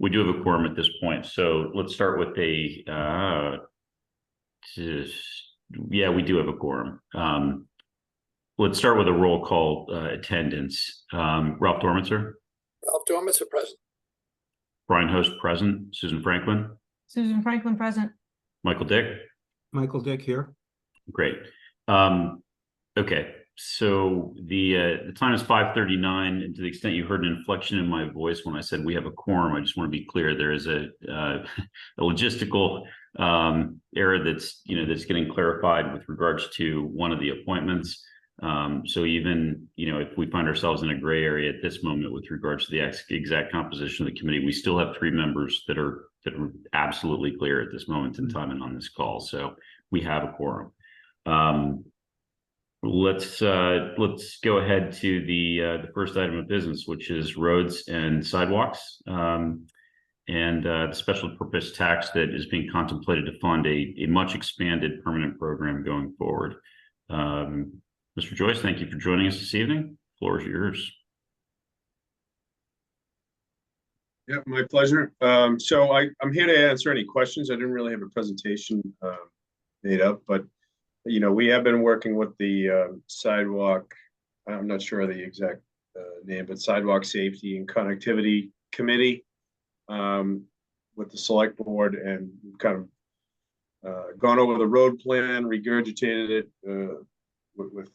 We do have a quorum at this point, so let's start with yeah, we do have a quorum. Let's start with a roll call attendance. Ralph Dormitzer, Ralph Dormitzer present. Brian Host present, Susan Franklin, present. Michael Dick. Michael Dick here. Great. Okay, so the time is 5:39, and to the extent you heard an inflection in my voice when I said we have a quorum, I just want to be clear. There is a logistical error that's getting clarified with regards to one of the appointments. So even if we find ourselves in a gray area at this moment with regards to the exact composition of the committee, we still have 3 members that are absolutely clear at this moment in time and on this call. So we have a quorum. Let's go ahead to the first item of business, which is roads and sidewalks, and the special purpose tax that is being contemplated to fund a much expanded permanent program going forward. Mr. Joyce, thank you for joining us this evening. The floor is yours. Yeah, my pleasure. So I'm here to answer any questions. I didn't really have a presentation made up, but we have been working with the sidewalk. I'm not sure of the exact name, but Sidewalk Safety and Connectivity Committee with the select board, and we've kind of gone over the road plan, regurgitated it with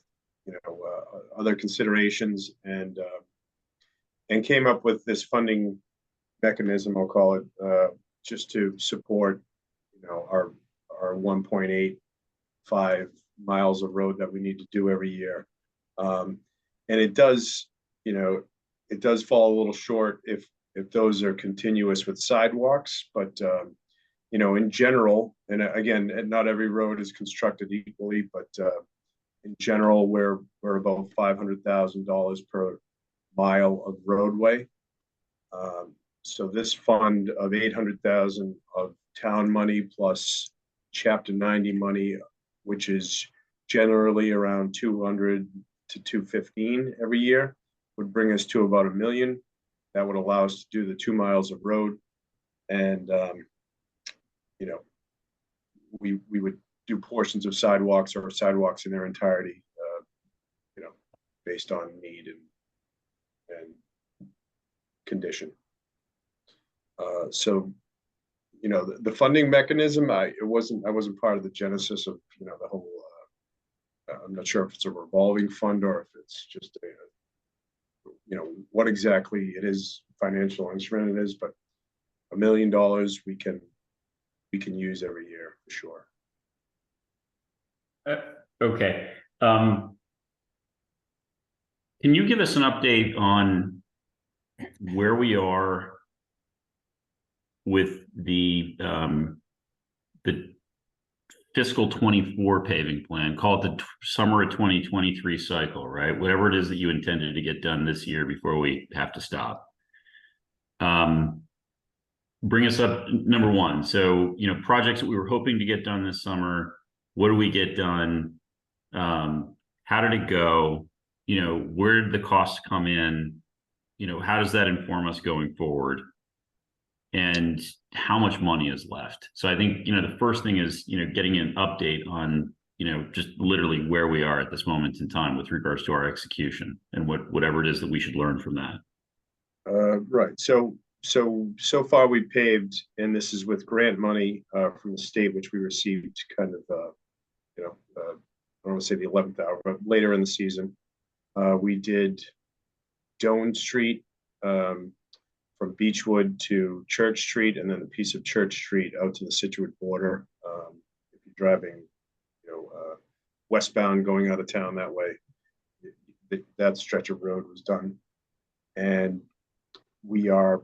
other considerations, and came up with this funding mechanism, I'll call it, just to support our 1.85 miles of road that we need to do every year. And it does fall a little short if those are continuous with sidewalks, but in general, and again, not every road is constructed equally, but in general, we're about $500,000 per mile of roadway. So this fund of $800,000 of town money plus Chapter 90 money, which is generally around 200 to 215 every year, would bring us to about $1 million. That would allow us to do the 2 miles of road, and we would do portions of sidewalks or sidewalks in their entirety, based on need and condition. So the funding mechanism, I wasn't part of the genesis of the whole. I'm not sure if it's a revolving fund or if it's just what exactly it is, financial instrument it is, but $1 million we can use every year for sure. Okay. Can you give us an update on where we are with the fiscal 24 paving plan? Call it the summer of 2023 cycle, right? Whatever it is that you intended to get done this year before we have to stop. Bring us up, number one. So, projects that we were hoping to get done this summer, what do we get done? How did it go? Where did the costs come in? How does that inform us going forward? And how much money is left? So I think, the first thing is, getting an update on, just literally where we are at this moment in time with regards to our execution and whatever it is that we should learn from that. Right. So far we paved, and this is with grant money from the state, which we received kind of, I don't want to say the 11th hour, but later in the season. We did Doane Street from Beechwood to Church Street, and then a piece of Church Street out to the Situate border. If you're driving, westbound going out of town that way, that stretch of road was done. And we are,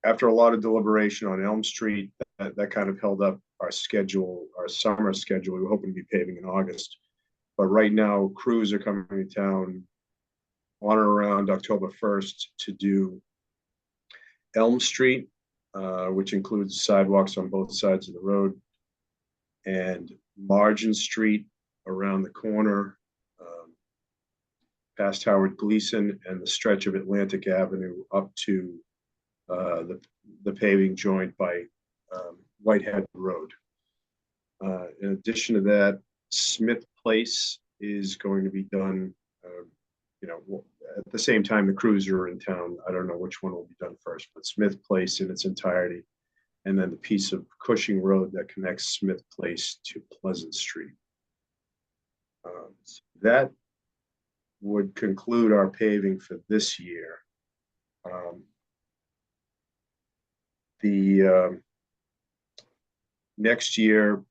after a lot of deliberation on Elm Street, that kind of held up our schedule, our summer schedule. We were hoping to be paving in August. But right now, crews are coming to town on or around October 1st to do Elm Street, which includes sidewalks on both sides of the road, and Margin Street around the corner, past Howard Gleason, and the stretch of Atlantic Avenue up to the paving joint by Whitehead Road. In addition to that, Smith Place is going to be done, at the same time the crews are in town. I don't know which one will be done first, but Smith Place in its entirety, and then the piece of Cushing Road that connects Smith Place to Pleasant Street. So that would conclude our paving for this year. The next year.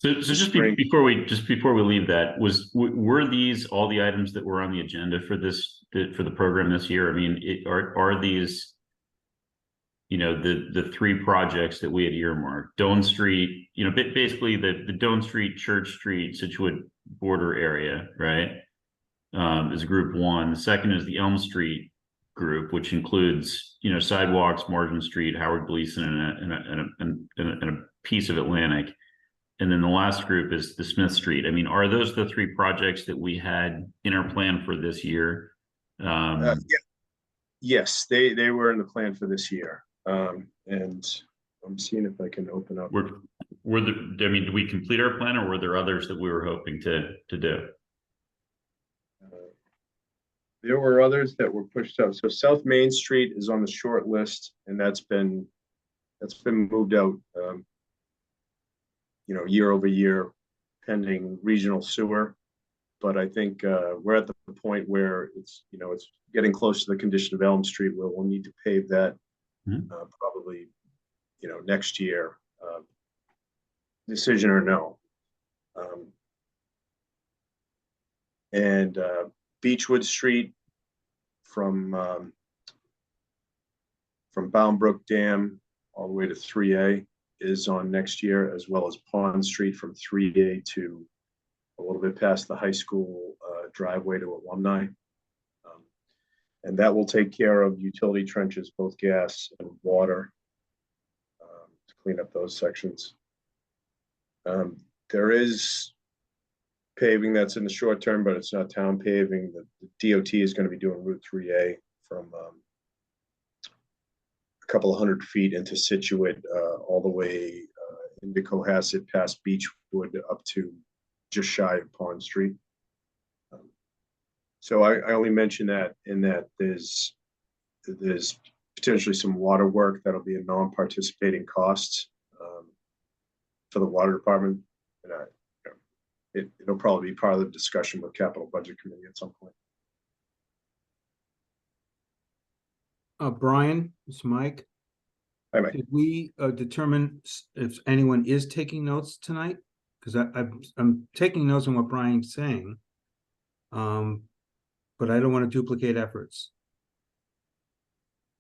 So just before we leave that, were these all the items that were on the agenda for the program this year? I mean, are these, the three projects that we had earmarked? Doane Street, basically the Doane Street, Church Street, Situate border area, right? Is group one. The second is the Elm Street group, which includes, sidewalks, Margin Street, Howard Gleason, and a piece of Atlantic. And then the last group is the Smith Street. I mean, are those the three projects that we had in our plan for this year? Yeah. Yes, they were in the plan for this year. And I'm seeing if I can open up. Did we complete our plan, or were there others that we were hoping to do? There were others that were pushed up. So South Main Street is on the short list, and that's been moved out, year over year, pending regional sewer. But I think we're at the point where it's getting close to the condition of Elm Street, where we'll need to pave that probably, next year, decision or no. And Beechwood Street from Bound Brook Dam all the way to 3A is on next year, as well as Pond Street from 3A to a little bit past the high school driveway to Alumni. And that will take care of utility trenches, both gas and water, to clean up those sections. There is paving that's in the short term, but it's not town paving. The DOT is going to be doing Route 3A from a couple of 100 feet into Situate, all the way into Cohasset, past Beechwood, up to just shy of Pond Street. So I only mention that in that there's potentially some water work that'll be a non-participating cost for the water department, and it'll probably be part of the discussion with Capital Budget Committee at some point. Brian, it's Mike. Hi, Mike. Did we determine if anyone is taking notes tonight? Because I'm taking notes on what Brian's saying, but I don't want to duplicate efforts.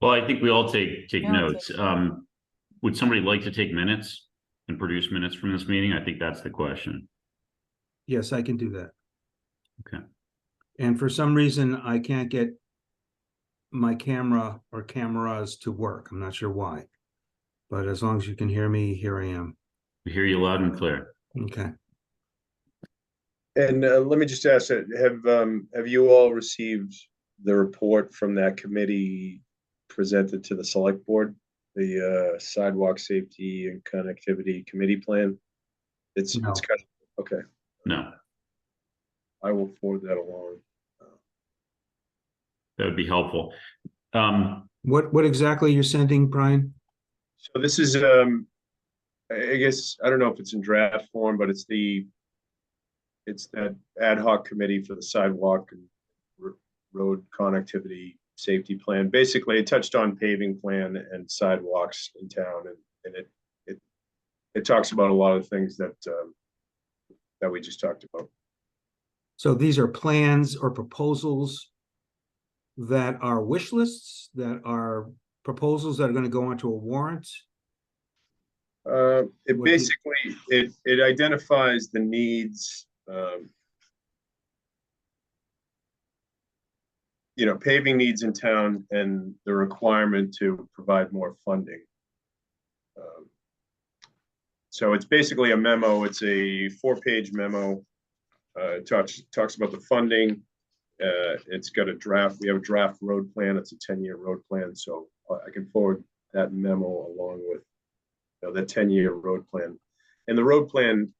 Well, I think we all take Yeah, notes. Would somebody like to take minutes and produce minutes from this meeting? I think that's the question. Yes, I can do that. Okay. And for some reason, I can't get my camera or cameras to work. I'm not sure why, but as long as you can hear me, here I am. We hear you loud and clear. Okay. And let me just ask, have you all received the report from that committee presented to the select board, the sidewalk safety and connectivity committee plan? It's kind of okay. No, I will forward that along. that would be helpful. What exactly you're sending, Brian? So this is, I guess, I don't know if it's in draft form, but it's that ad hoc committee for the sidewalk and road connectivity safety plan. Basically, it touched on paving plan and sidewalks in town, and it talks about a lot of things that we just talked about. So these are plans or proposals that are wish lists, that are proposals that are going to go onto a warrant? It basically, it identifies the needs, paving needs in town and the requirement to provide more funding. So it's basically a memo. It's a 4-page memo. It talks about the funding, It's got a draft. We have a draft road plan. It's a 10-year road plan. So I can forward that memo along with the 10-year road plan. And the road plan,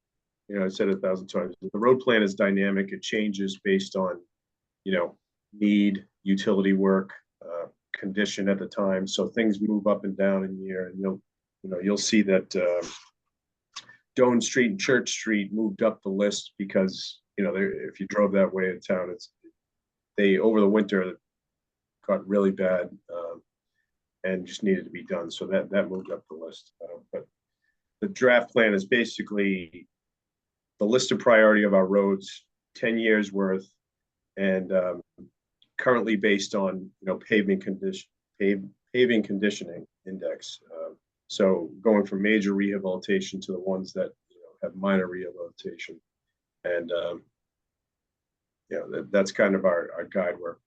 I said 1,000 times, the road plan is dynamic. It changes based on, need, utility work, condition at the time. So things move up and down in year, and you'll see that Doane Street and Church Street moved up the list because, if you drove that way in town, they over the winter got really bad and just needed to be done. So that moved up the list. But the draft plan is basically the list of priority of our roads, 10 years worth, and currently based on paving conditioning index. So going from major rehabilitation to the ones that have minor rehabilitation, and that's kind of our guide work,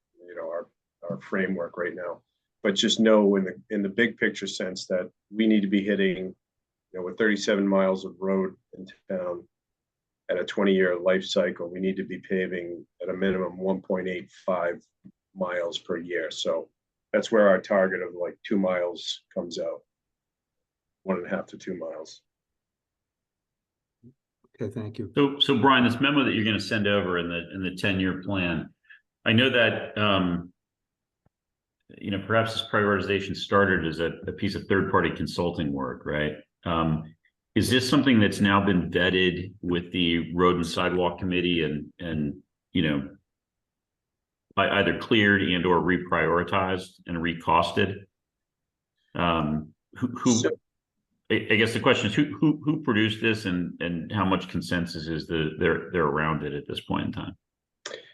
our framework right now. But just know in the big picture sense that we need to be hitting, with 37 miles of road in town at a 20-year life cycle, we need to be paving at a minimum 1.85 miles per year. So that's where our target of like 2 miles comes out, 1.5 to 2 miles. Okay, thank you. So Brian, this memo that you're going to send over in the 10-year plan, I know that perhaps this prioritization started as a piece of third-party consulting work, right? Is this something that's now been vetted with the Road and Sidewalk Committee and either cleared and or reprioritized and recosted? I guess the question is who produced this and how much consensus is there around it at this point in time?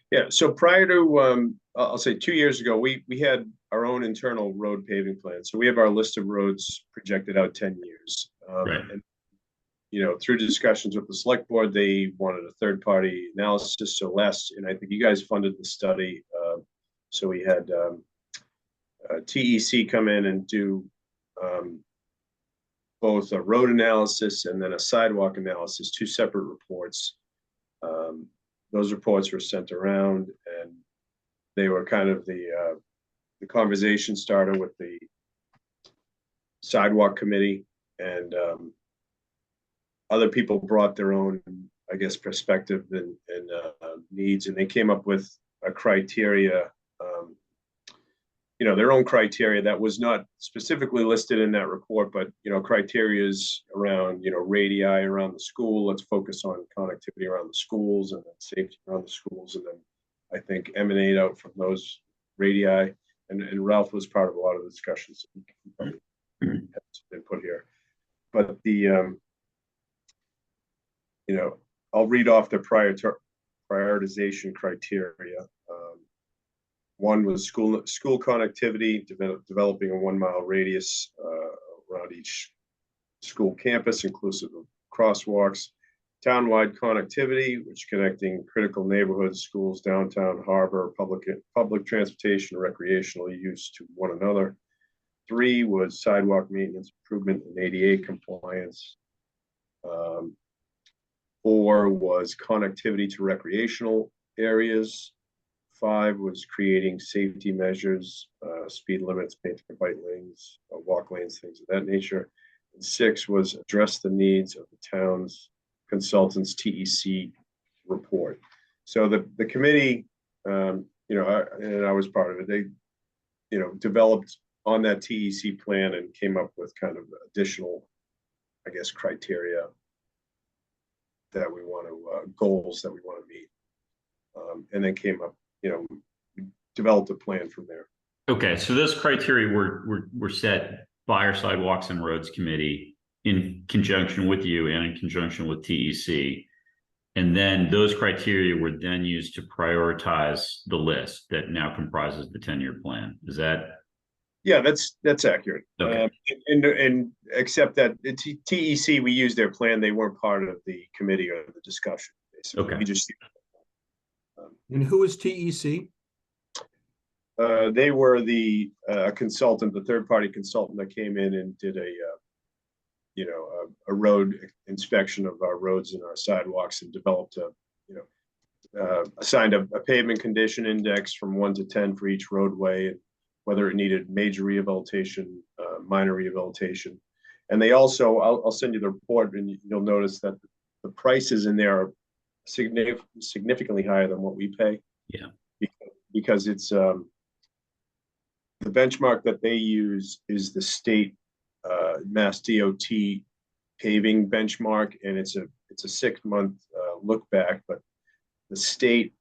Yeah, so prior to I'll say 2 years ago, we had our own internal road paving plan. So we have our list of roads projected out 10 years. Right. And through discussions with the select board, they wanted a third-party analysis. So and I think you guys funded the study. So we had TEC come in and do both a road analysis and then a sidewalk analysis, 2 separate reports. Those reports were sent around, and they were kind of the conversation starter with the sidewalk committee, and other people brought their own, I guess, perspective and needs, and they came up with a criteria, their own criteria that was not specifically listed in that report, but criterias around radii around the school. Let's focus on connectivity around the schools and then safety around the schools, and then I think emanate out from those radii. And Ralph was part of a lot of the discussions. So he probably had some input here, but I'll read off the prioritization criteria. One was school connectivity, developing a 1 mile radius around each school campus, inclusive of crosswalks. Townwide connectivity, which connecting critical neighborhoods, schools, downtown, harbor, public transportation, recreational use to one another. 3 was sidewalk maintenance, improvement, and ADA compliance. 4 was connectivity to recreational areas. 5 was creating safety measures, speed limits, painted bike lanes, walk lanes, things of that nature. And 6 was address the needs of the town's consultants TEC report. So the committee, and I was part of it. They, developed on that TEC plan and came up with kind of additional, I guess, criteria that we want to goals that we want to meet, and then came up. Developed a plan from there. Okay, so those criteria were set by our Sidewalks and Roads Committee in conjunction with you and in conjunction with TEC. And then those criteria were then used to prioritize the list that now comprises the 10-year plan. Is that? Yeah, that's accurate. Okay. And except that TEC, we used their plan. They weren't part of the committee or the discussion. Basically. Okay. We just. And who is TEC? They were the consultant, the third-party consultant that came in and did a road inspection of our roads and our sidewalks and developed assigned a pavement condition index from 1 to 10 for each roadway, and whether it needed major rehabilitation, minor rehabilitation. And they also, I'll send you the report, and you'll notice that the prices in there are significantly higher than what we pay. Yeah. Because it's the benchmark that they use is the state Mass DOT paving benchmark, and it's a 6-month look back, but the state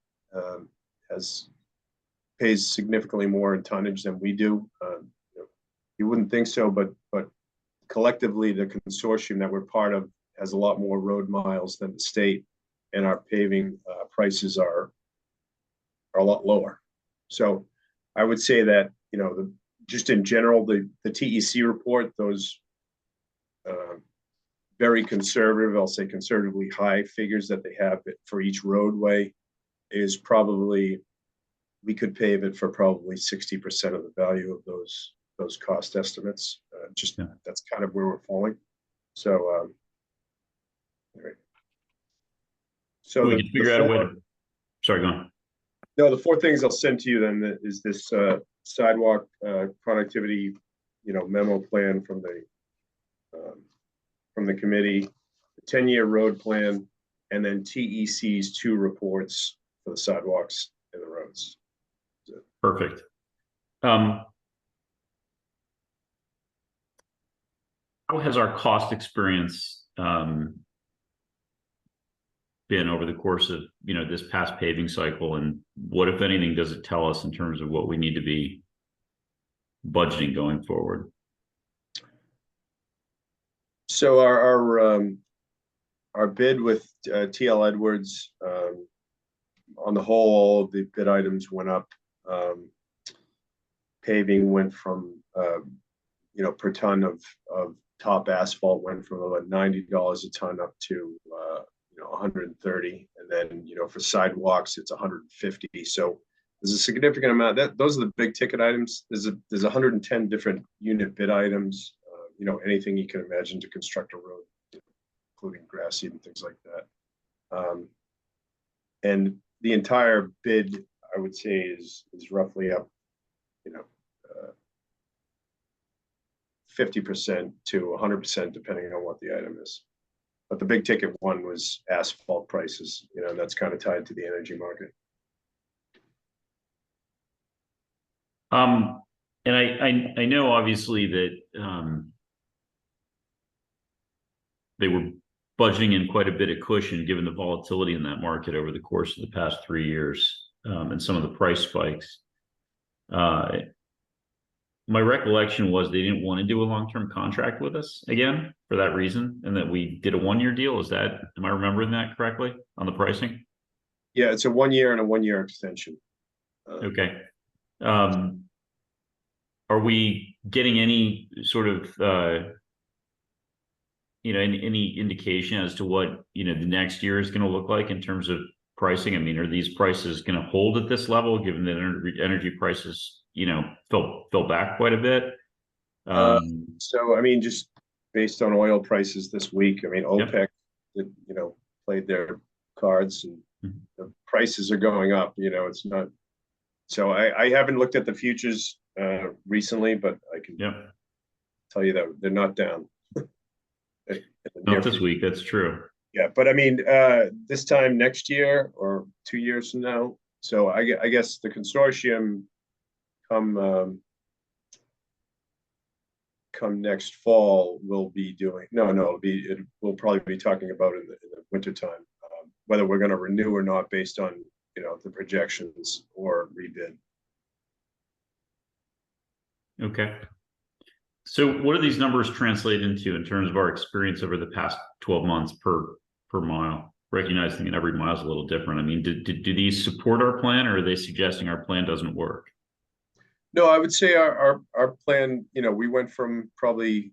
pays significantly more in tonnage than we do. You wouldn't think so, but collectively, the consortium that we're part of has a lot more road miles than the state, and our paving prices are a lot lower. So I would say that, you know, just in general, the TEC report, those very conservative, I'll say conservatively high figures that they have for each roadway is probably, we could pave it for probably 60% of the value of those cost estimates. That's kind of where we're falling. So, anyway. So we can figure out a way to, sorry, go on. No, the 4 things I'll send to you then is this sidewalk connectivity, you know, memo plan from the committee, the 10-year road plan, and then TEC's 2 reports for the sidewalks and the roads. Perfect. How has our cost experience been over the course of, you know, this past paving cycle, and what, if anything, does it tell us in terms of what we need to be budgeting going forward? So our bid with TL Edwards, on the whole, all of the bid items went up. Paving went from you know, per ton of top asphalt went from about $90 a ton up to you know, 130, and then, you know, for sidewalks it's 150. So there's a significant amount. Those are the big ticket items. There's 110 different unit bid items. You know, anything you can imagine to construct a road, including grass seed and things like that. And the entire bid, I would say, is roughly up, you know, 50% to 100%, depending on what the item is. But the big ticket one was asphalt prices, you know, and that's kind of tied to the energy market. And I know obviously that they were budgeting in quite a bit of cushion given the volatility in that market over the course of the past 3 years, and some of the price spikes. My recollection was they didn't want to do a long-term contract with us again for that reason, and that we did a 1-year deal. Am I remembering that correctly on the pricing? Yeah, it's a 1 year and a 1 year extension. Okay. Are we getting any sort of, you know, any indication as to what, you know, the next year is going to look like in terms of pricing? I mean, are these prices going to hold at this level, given that energy prices, you know, fell back quite a bit? So, I mean, just based on oil prices this week, I mean, OPEC, you know, played their cards, and the prices are going up. You know, it's not. So I haven't looked at the futures recently, but I can tell you that they're not down. Not this week, that's true. Yeah, but I mean, this time next year or 2 years from now. So I guess the consortium come next fall will be doing we'll probably be talking about it in the winter time, whether we're going to renew or not based on, you know, the projections or rebid. Okay. So what do these numbers translate into in terms of our experience over the past 12 months per mile, recognizing that every mile is a little different? I mean, do these support our plan, or are they suggesting our plan doesn't work? No, I would say our plan, you know, we went from probably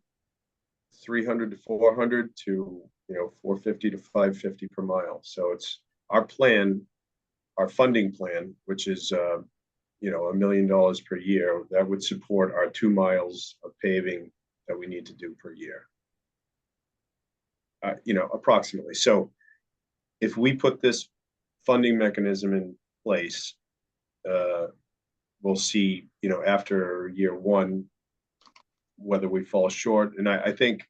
300 to 400 to, you know, 450 to 550 per mile. So it's our plan, our funding plan, which is you know, $1 million per year, that would support our 2 miles of paving that we need to do per year. You know, approximately. So if we put this funding mechanism in place. We'll see, after year one, whether we fall short. And I think,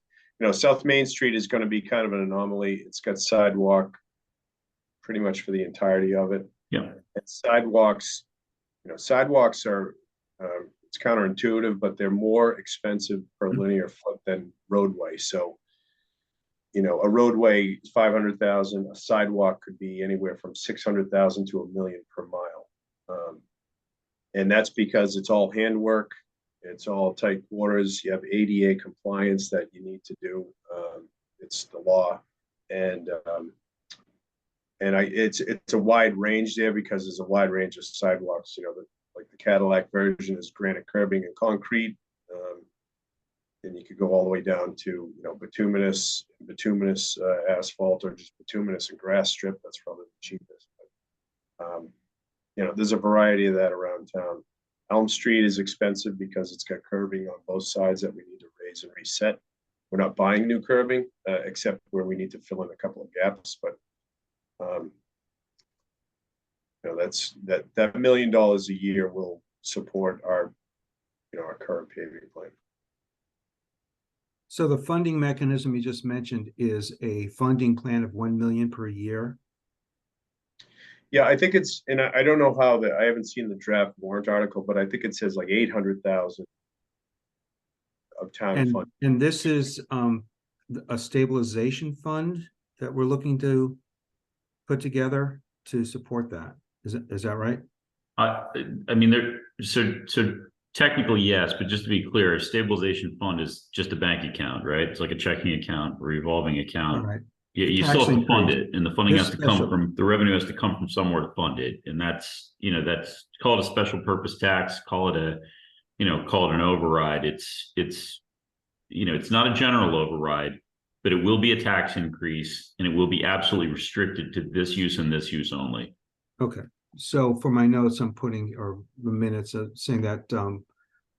South Main Street is going to be kind of an anomaly. It's got sidewalk pretty much for the entirety of it. Yeah. And sidewalks are, it's counterintuitive, but they're more expensive per linear foot than roadway. So, a roadway is 500,000, a sidewalk could be anywhere from 600,000 to $1 million per mile. And that's because it's all handwork. It's all tight quarters. You have ADA compliance that you need to do. It's the law. And it's a wide range there because there's a wide range of sidewalks. Like the Cadillac version is granite curbing and concrete. And you could go all the way down to, bituminous asphalt, or just bituminous and grass strip. That's probably the cheapest. But, there's a variety of that around town. Elm Street is expensive because it's got curbing on both sides that we need to raise and reset. We're not buying new curbing, except where we need to fill in a couple of gaps. But that's that $1 million a year will support our current paving plan. So the funding mechanism you just mentioned is a funding plan of 1 million per year. Yeah, I think it's, and I don't know how I haven't seen the draft warrant article, but I think it says like 800,000 of town fund. And this is a stabilization fund that we're looking to put together to support that. Is that right? I mean, so technically yes, but just to be clear, a stabilization fund is just a bank account, right? It's like a checking account, a revolving account. All right. You still have to fund it, and the funding has to come from, the revenue has to come from somewhere to fund it. And that's call it a special purpose tax, call it an override. It's not a general override, but it will be a tax increase, and it will be absolutely restricted to this use and this use only. Okay. So for my notes, I'm putting, or the minutes saying that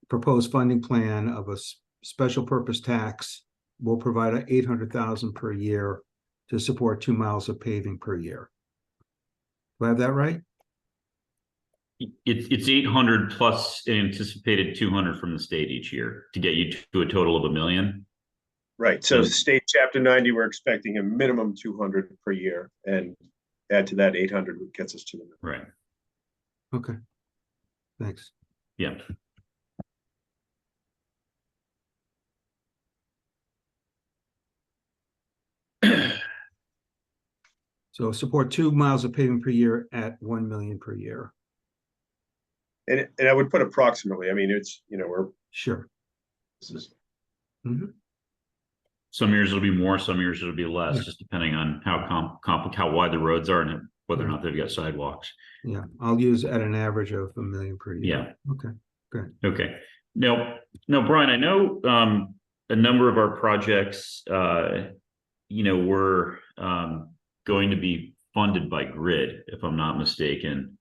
proposed funding plan of a special purpose tax will provide 800,000 per year to support 2 miles of paving per year. Do I have that right? It's 800 plus an anticipated 200 from the state each year to get you to a total of $1 million. Right. So state chapter 90, we're expecting a minimum 200 per year, and add to that 800, which gets us to the million. Right. Okay. Thanks. Yeah. So support 2 miles of paving per year at 1 million per year. And I would put approximately. I mean, it's we're sure. This is. Mm-hmm. Some years it'll be more, some years it'll be less, just depending on how wide the roads are and whether or not they've got sidewalks. Yeah, I'll use at an average of $1 million per year. Yeah. Okay, good. Okay. Now, Brian, I know a number of our projects, were going to be funded by grid, if I'm not mistaken.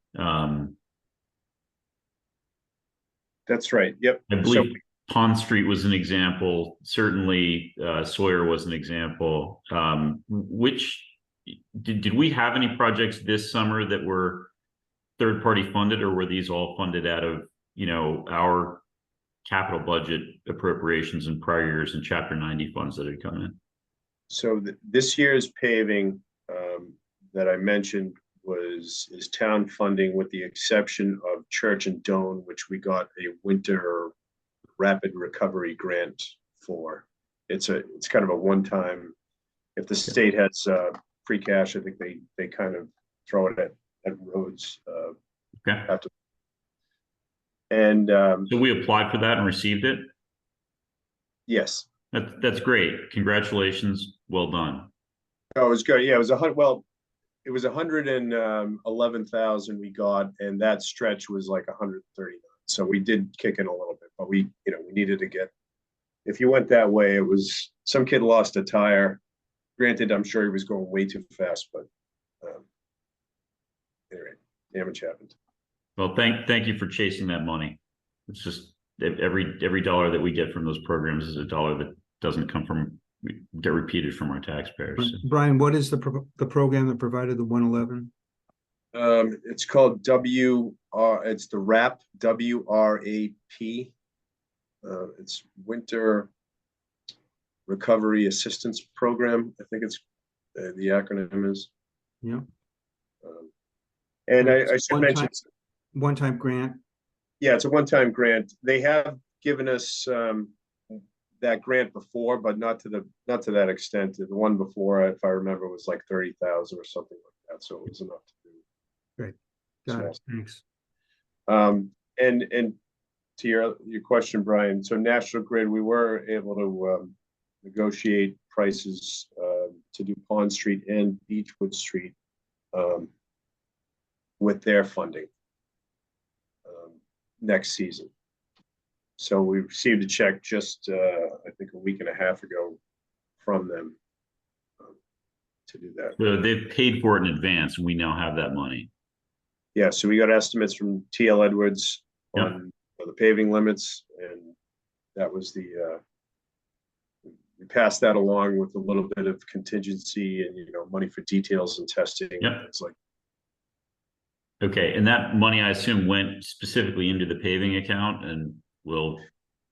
That's right. Yep. I believe Pond Street was an example. Certainly, Sawyer was an example. Which did we have any projects this summer that were third-party funded, or were these all funded out of our capital budget appropriations in prior years and Chapter 90 funds that had come in? So this year's paving that I mentioned is town funding, with the exception of Church and Doan, which we got a winter rapid recovery grant for. It's kind of a one-time. If the state has free cash, I think they kind of throw it at roads. Okay. After. And so we applied for that and received it. Yes. That's great. Congratulations. Well done. Oh, it was good. Yeah, it was it was 111,000 we got, and that stretch was like 139. So we did kick in a little bit, but we needed to get. If you went that way, it was some kid lost a tire. Granted, I'm sure he was going way too fast, but anyway, damage happened. Well, thank you for chasing that money. It's just every dollar that we get from those programs is a dollar that doesn't get repeated from our taxpayers. Brian, what is the program that provided the 111? It's called it's the WRAP, WRAP. It's Winter Recovery Assistance Program. I think it's the acronym is. Yeah. And It's I should one-time- mention, One-time grant. yeah, it's a one-time grant. They have given us that grant before, but not to that extent. The one before, if I remember, was like 30,000 or something like that. So it was enough to do. Great. Got Small. it. Thanks. And to your question, Brian, so National Grid, we were able to negotiate prices to do Pond Street and Beechwood Street with their funding next season. So we received a check just, I think, a week and a half ago from them to do that. So they've paid for it in advance, and we now have that money. Yeah, so we got estimates from TL Edwards Yep. on the paving limits, and that was we passed that along with a little bit of contingency and money for details and testing. Yep. It's like, Okay, and that money, I assume, went specifically into the paving account and will.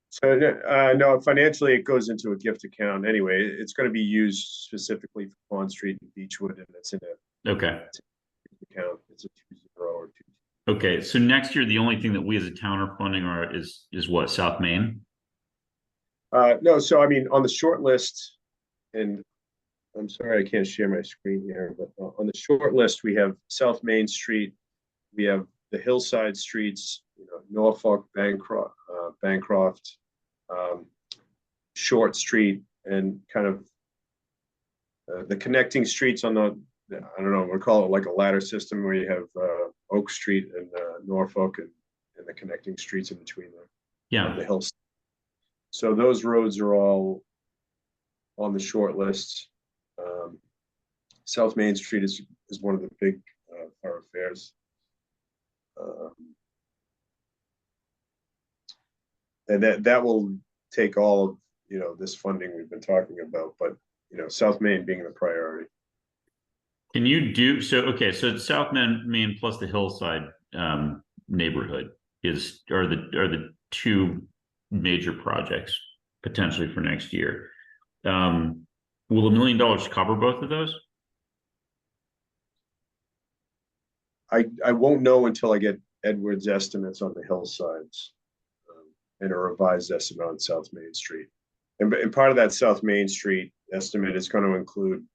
so no, financially it goes into a gift account anyway. It's going to be used specifically for Pond Street and Beechwood, and it's in a Okay. account. It's a 2-0 or 2. Okay, so next year, the only thing that we as a town are funding is what, South Main? No, so I mean, on the short list, and I'm sorry I can't share my screen here, but on the short list, we have South Main Street, we have the hillside streets, Norfolk, Bancroft, Short Street, and kind of the connecting streets on the, I don't know, we'll call it like a ladder system where you have Oak Street and Norfolk and the connecting streets in between them. Yeah. The hills. So those roads are all on the short list. South Main Street is one of the big thoroughfares. And that will take all of this funding we've been talking about, but South Main being the priority. Can you do so? Okay, so it's South Main plus the hillside neighborhood are the two major projects potentially for next year. Will $1 million cover both of those? I won't know until I get Edwards estimates on the hillsides and a revised estimate on South Main Street. And part of that South Main Street estimate is going to include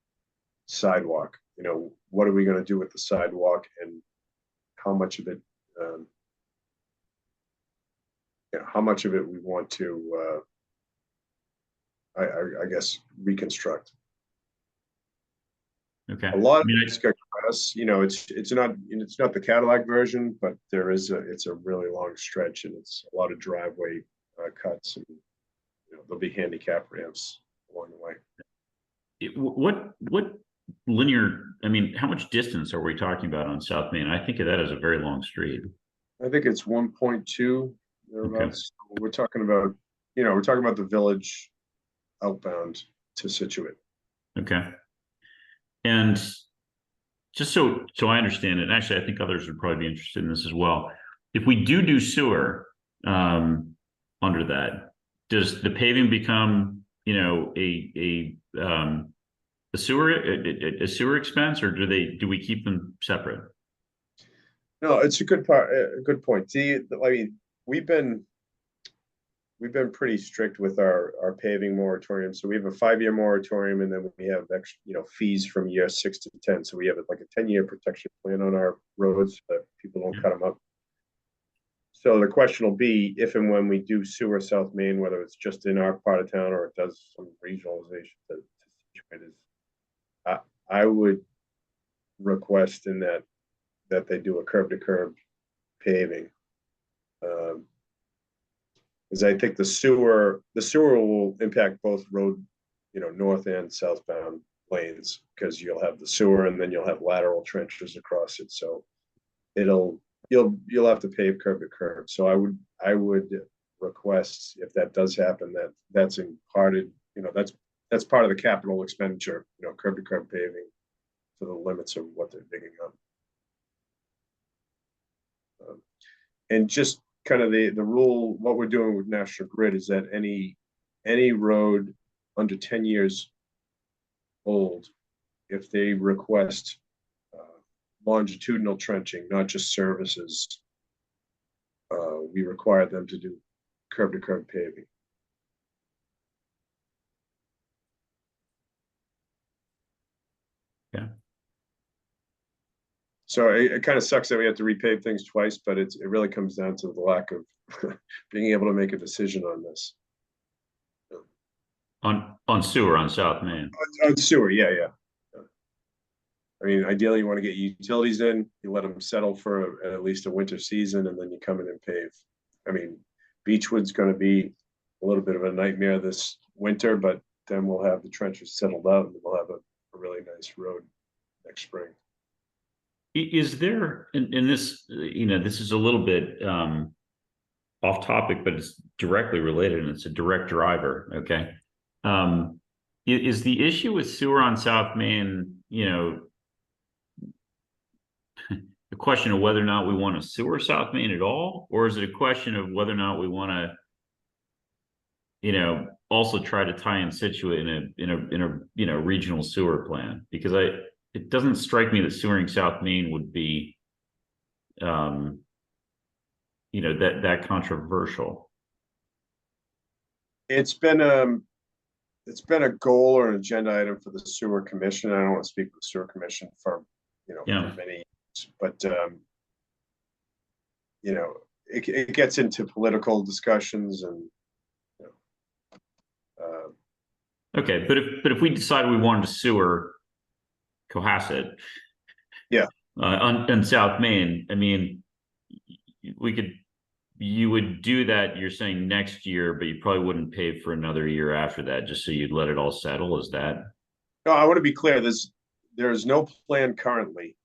sidewalk. What are we going to do with the sidewalk, and how much of it we want to I guess reconstruct. Okay. A lot of it's got grass, it's not the Cadillac version, but it's a really long stretch, and it's a lot of driveway cuts, and there'll be handicap ramps along the way. What linear, how much distance are we talking about on South Main? I think of that as a very long street. I think it's 1.2 thereabouts. Okay. We're talking about the village outbound to Situate. Okay. And just so I understand it, and actually I think others would probably be interested in this as well. If we do sewer under that, does the paving become a sewer expense, or do we keep them separate? No, it's a good point. We've been pretty strict with our paving moratorium. So we have a 5-year moratorium, and then we have extra, fees from year 6 to 10. So we have like a 10-year protection plan on our roads so that people don't cut them up. So the question will be if and when we do sewer South Main, whether it's just in our part of town or it does some regionalization to Situate, I would request in that they do a curb to curb paving. Because I think the sewer will impact both road, north and southbound lanes, because you'll have the sewer and then you'll have lateral trenches across it. So you'll have to pave curb to curb. So I would request, if that does happen, that's imparted, that's part of the capital expenditure, curb to curb paving to the limits of what they're digging up. And just kind of the rule, what we're doing with National Grid is that any road under 10 years old, if they request longitudinal trenching, not just services, we require them to do curb to curb paving. Yeah. So it kind of sucks that we have to repave things twice, but it really comes down to the lack of being able to make a decision on this. On sewer on South Main. On sewer, yeah. I mean, ideally, you want to get utilities in, you let them settle for at least a winter season, and then you come in and pave. I mean, Beechwood's going to be a little bit of a nightmare this winter, but then we'll have the trenches settled out, and we'll have a really nice road next spring. Is there in this, this is a little bit off topic, but it's directly related and it's a direct driver. Okay. Is the issue with sewer on South Main, the question of whether or not we want to sewer South Main at all, or is it a question of whether or not we want to, also try to tie in Situate in a regional sewer plan? Because it doesn't strike me that sewering South Main would be, that controversial. It's been a goal or an agenda item for the sewer commission. I don't want to speak for the sewer commission for for many years, but it gets into political discussions and. Okay, but if we decided we wanted to sewer Cohasset, yeah, on South Main, I mean, you would do that. You're saying next year, but you probably wouldn't pay for another year after that, just so you'd let it all settle. Is that? No, I want to be clear. There is no plan currently.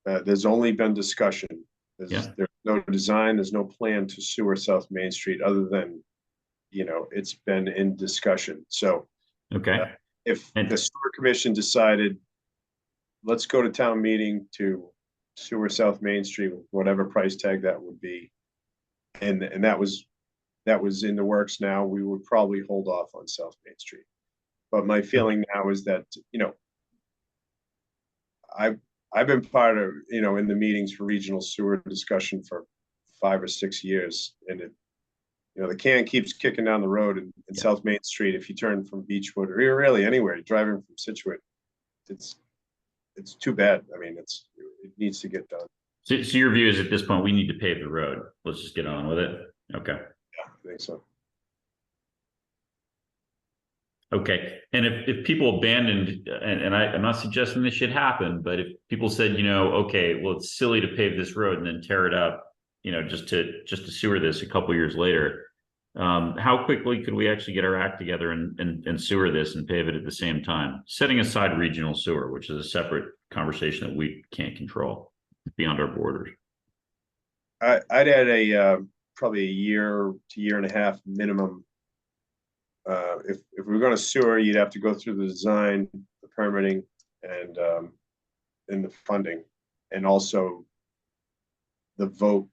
There's only been discussion. There's no design. There's no plan to sewer South Main Street other than, it's been in discussion. So, okay, if the sewer commission decided, let's go to town meeting to sewer South Main Street, whatever price tag that would be, and that was in the works now, we would probably hold off on South Main Street. But my feeling now is that, I've been part of, in the meetings for regional sewer discussion for 5 or 6 years, and the can keeps kicking down the road in South Main Street. If you turn from Beechwood or really anywhere, driving from Situate, it's too bad. I mean, it needs to get done. So your view is at this point we need to pave the road. Let's just get on with it. Okay. Yeah, I think so. Okay. And if people abandoned, and I'm not suggesting this should happen, but if people said, okay, well, it's silly to pave this road and then tear it up, just to sewer this a couple years later, how quickly could we actually get our act together and sewer this and pave it at the same time, setting aside regional sewer, which is a separate conversation that we can't control beyond our borders? I'd add probably a year to year and a half minimum. If we're going to sewer, you'd have to go through the design, the permitting, and the funding, and also the vote.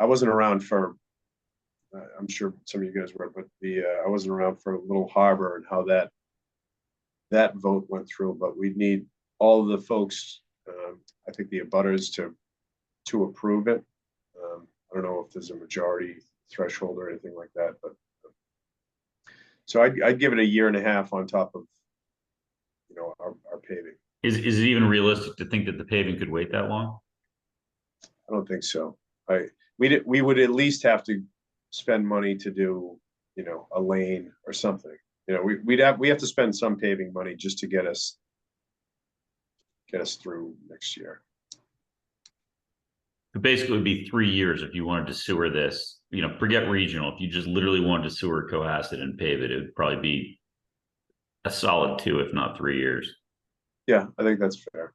I wasn't around for. I'm sure some of you guys were, but I wasn't around for Little Harbor and how that vote went through. But we'd need all of the folks. I think the abutters to approve it. I don't know if there's a majority threshold or anything like that, but so I'd give it a year and a half on top of our paving. Is it even realistic to think that the paving could wait that long? I don't think so. We would at least have to spend money to do a lane or something. We have to spend some paving money just to get us through next year. But basically, it would be 3 years if you wanted to sewer this. Forget regional. If you just literally wanted to sewer Cohasset and pave it, it would probably be a solid 2, if not 3 years. Yeah, I think that's fair.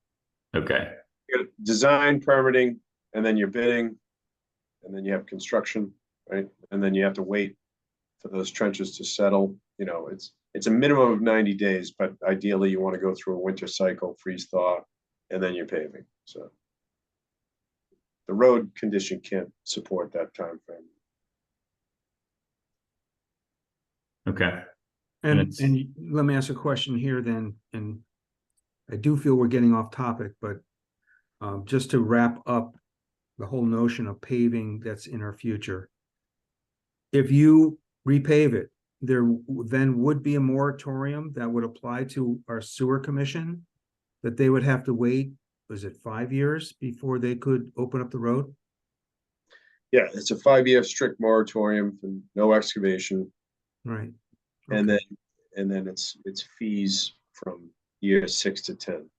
Okay. You got design, permitting, and then you're bidding, and then you have construction, right? And then you have to wait for those trenches to settle. It's a minimum of 90 days, but ideally you want to go through a winter cycle, freeze thaw, and then you're paving. So the road condition can't support that time frame. Okay. And, it's- and let me ask a question here then, and I do feel we're getting off topic, but just to wrap up the whole notion of paving that's in our future. If you repave it, there then would be a moratorium that would apply to our sewer commission, that they would have to wait, was it 5 years before they could open up the road? Yeah, it's a 5-year strict moratorium for no excavation, Right. and Okay. then it's fees from year 6 to 10.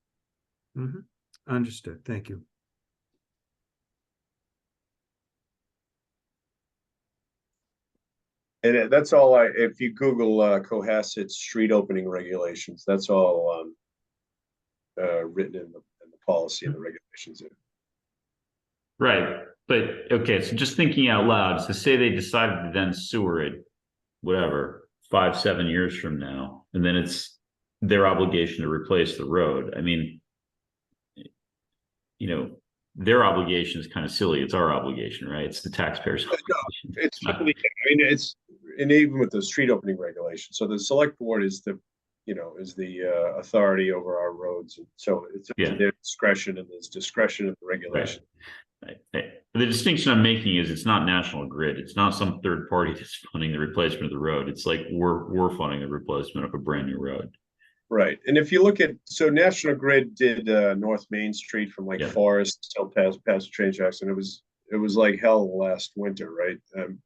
Mhm. Understood. Thank you. And that's all if you Google Cohasset street opening regulations, that's all written in the policy and the regulations. Right. But okay, so just thinking out loud, so say they decided to then sewer it, whatever, 5-7 years from now, and then it's their obligation to replace the road. I mean, their obligation is kind of silly. It's our obligation, right? It's the taxpayers' obligation. It's totally, I mean, and even with the street opening regulation. So the select board is the authority over our roads. And so it's up to their discretion, and there's discretion in the regulation. Right. The distinction I'm making is it's not National Grid. It's not some third party that's funding the replacement of the road. It's like we're funding the replacement of a brand new road. Right. And if you look at, so National Grid did North Main Street from Forest till past the train tracks, and it was like hell last winter, right?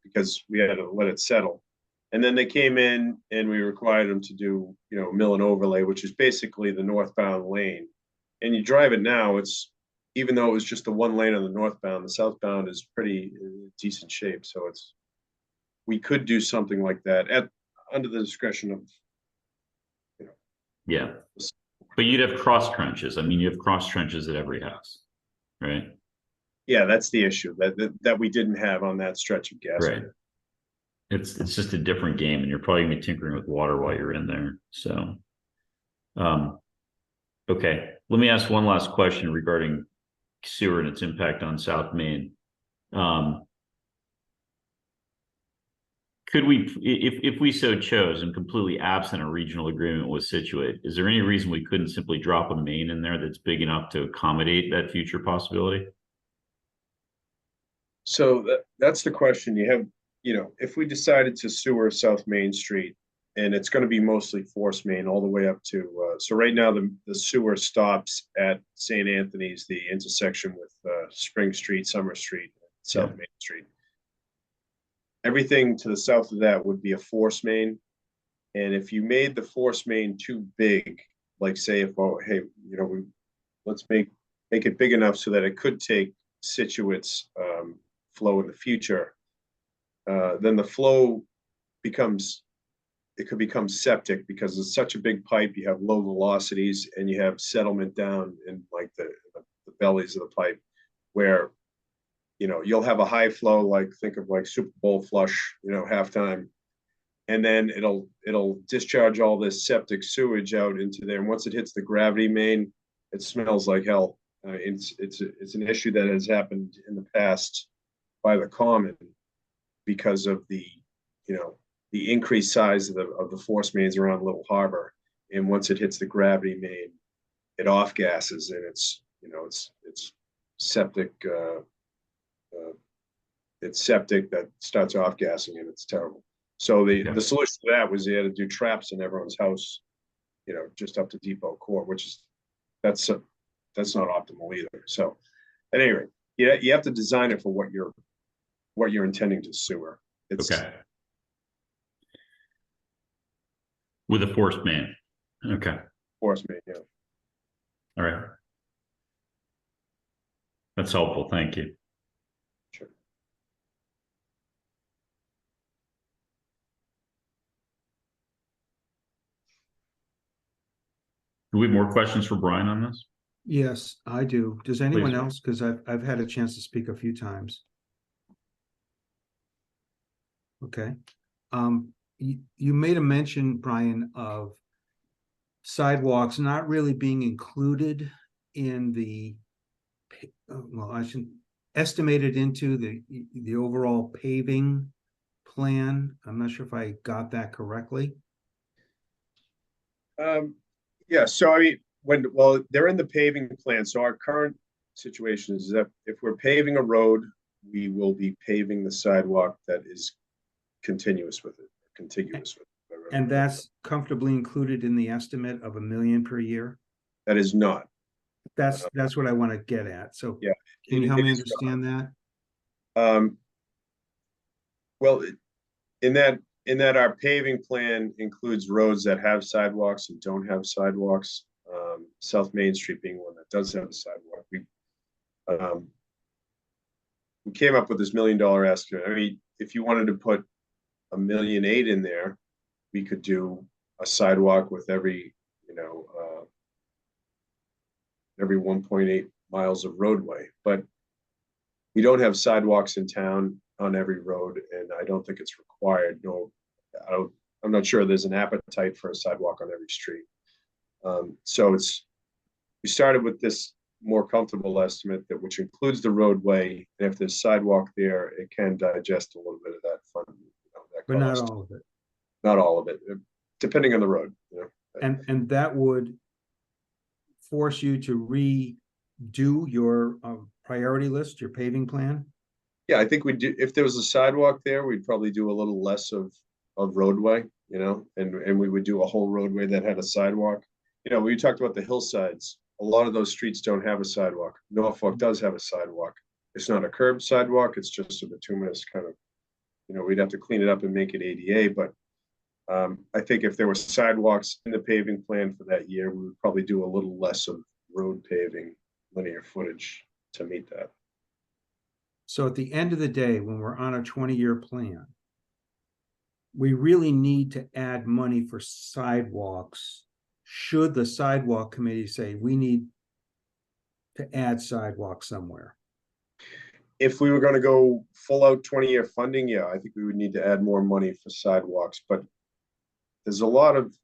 Because we had to let it settle. And then they came in and we required them to do, mill and overlay, which is basically the northbound lane. And you drive it now, even though it was just the one lane on the northbound, the southbound is pretty decent shape. So we could do something like that under the discretion of, Yeah. But you'd have cross trenches. I mean, you have cross trenches at every house, right? Yeah, that's the issue that we didn't have on that stretch of gas. Right. It's just a different game, and you're probably gonna be tinkering with water while you're in there. So, okay. Let me ask one last question regarding sewer and its impact on South Main. Could we, if we so chose and completely absent a regional agreement with Situate, is there any reason we couldn't simply drop a main in there that's big enough to accommodate that future possibility? So that's the question. You have, if we decided to sewer South Main Street, and it's going to be mostly force main all the way up to, so right now the sewer stops at St. Anthony's, the intersection with Spring Street, Summer Street, South Main Street. Everything to the south of that would be a force main. And if you made the force main too big, like say let's make it big enough so that it could take Situate's flow in the future, then the flow could become septic, because it's such a big pipe. You have low velocities and you have settlement down in like the bellies of the pipe, where you'll have a high flow, think of like Super Bowl flush, halftime, and then it'll discharge all this septic sewage out into there. And once it hits the gravity main, it smells like hell. It's an issue that has happened in the past by the Common because of the increased size of the force mains around Little Harbor. And once it hits the gravity main, it off gases, and it's septic. It's septic that starts off gassing, and it's terrible. So the solution to that was they had to do traps in everyone's house, just up to Depot Court, that's not optimal either. So at any rate, you have to design it for what you're intending to sewer. Okay. With a forced main. Okay. Force main, yeah. All right. That's helpful. Thank you. Sure. Do we have more questions for Brian on this? Yes, I do. Does anyone Please. else? Because I've had a chance to speak a few times. Okay. You made a mention, Brian, of sidewalks not really being included in the, well, I shouldn't, estimated into the overall paving plan? I'm not sure if I got that correctly. Yeah, so I mean, well, they're in the paving plan, so our current situation is that if we're paving a road, we will be paving the sidewalk that is continuous with it, contiguous with it. And that's comfortably included in the estimate of $1 million per year? That is not. That's what I want to get at. So Yeah. can you help it me is understand that? Well, in that our paving plan includes roads that have sidewalks and don't have sidewalks. South Main Street being one that does have a sidewalk. We came up with this $1 million estimate. I mean, if you wanted to put $1.8 million in there, we could do a sidewalk with every 1.8 miles of roadway, but we don't have sidewalks in town on every road, and I don't think it's required. No, I'm not sure there's an appetite for a sidewalk on every street. So we started with this more comfortable estimate which includes the roadway, and if there's sidewalk there, it can digest a little bit of that fund, that But not cost. all of it. Not all of it, depending on the road. And that would force you to redo your priority list, your paving plan? Yeah, I think we do. If there was a sidewalk there, we'd probably do a little less of roadway, and we would do a whole roadway that had a sidewalk. We talked about the hillsides. A lot of those streets don't have a sidewalk. Norfolk does have a sidewalk. It's not a curb sidewalk. It's just a bituminous kind of, we'd have to clean it up and make it ADA. But I think if there were sidewalks in the paving plan for that year, we would probably do a little less of road paving linear footage to meet that. So at the end of the day, when we're on a 20-year plan, we really need to add money for sidewalks. Should the sidewalk committee say we need to add sidewalks somewhere? If we were going to go full out 20-year funding, yeah, I think we would need to add more money for sidewalks. But there's a lot of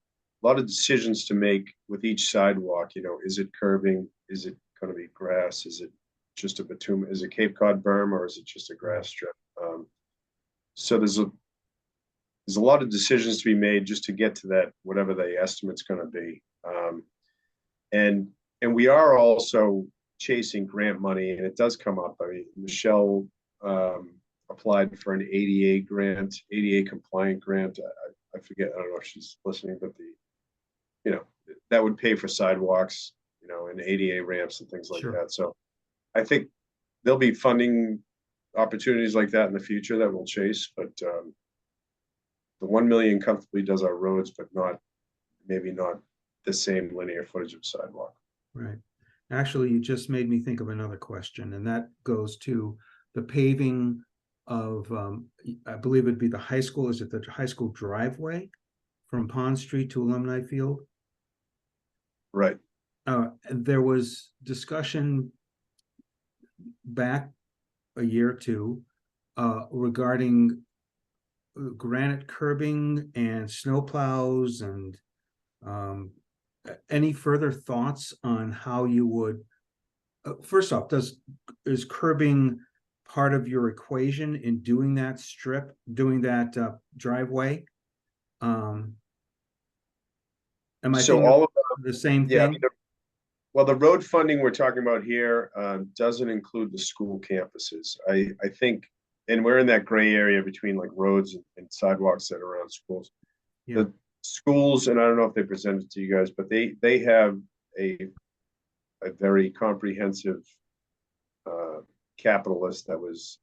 decisions to make with each sidewalk. Is it curbing? Is it going to be grass? Is it just a bitumen? Is it Cape Cod berm, or is it just a grass strip? So there's a lot of decisions to be made just to get to that, whatever the estimate's going to be. And we are also chasing grant money, and it does come up. I mean, Michelle applied for an ADA grant, ADA compliant grant. I forget, I don't know if she's listening, but that would pay for sidewalks, and ADA ramps and things like Sure. that. So I think there'll be funding opportunities like that in the future that we'll chase, but the 1 million comfortably does our roads, but maybe not the same linear footage of sidewalk. Right. Actually, you just made me think of another question, and that goes to the paving of, I believe it'd be the high school. Is it the high school driveway from Pond Street to Alumni Field? Right. There was discussion back a year or two regarding granite curbing and snowplows, and any further thoughts on how you would, first off, is curbing part of your equation in doing that driveway? Am I So thinking all of the same yeah, thing? well, the road funding we're talking about here doesn't include the school campuses. I think, and we're in that gray area between like roads and sidewalks that are around schools. Yeah. The schools, and I don't know if they presented to you guys, but they have a very comprehensive capital list that was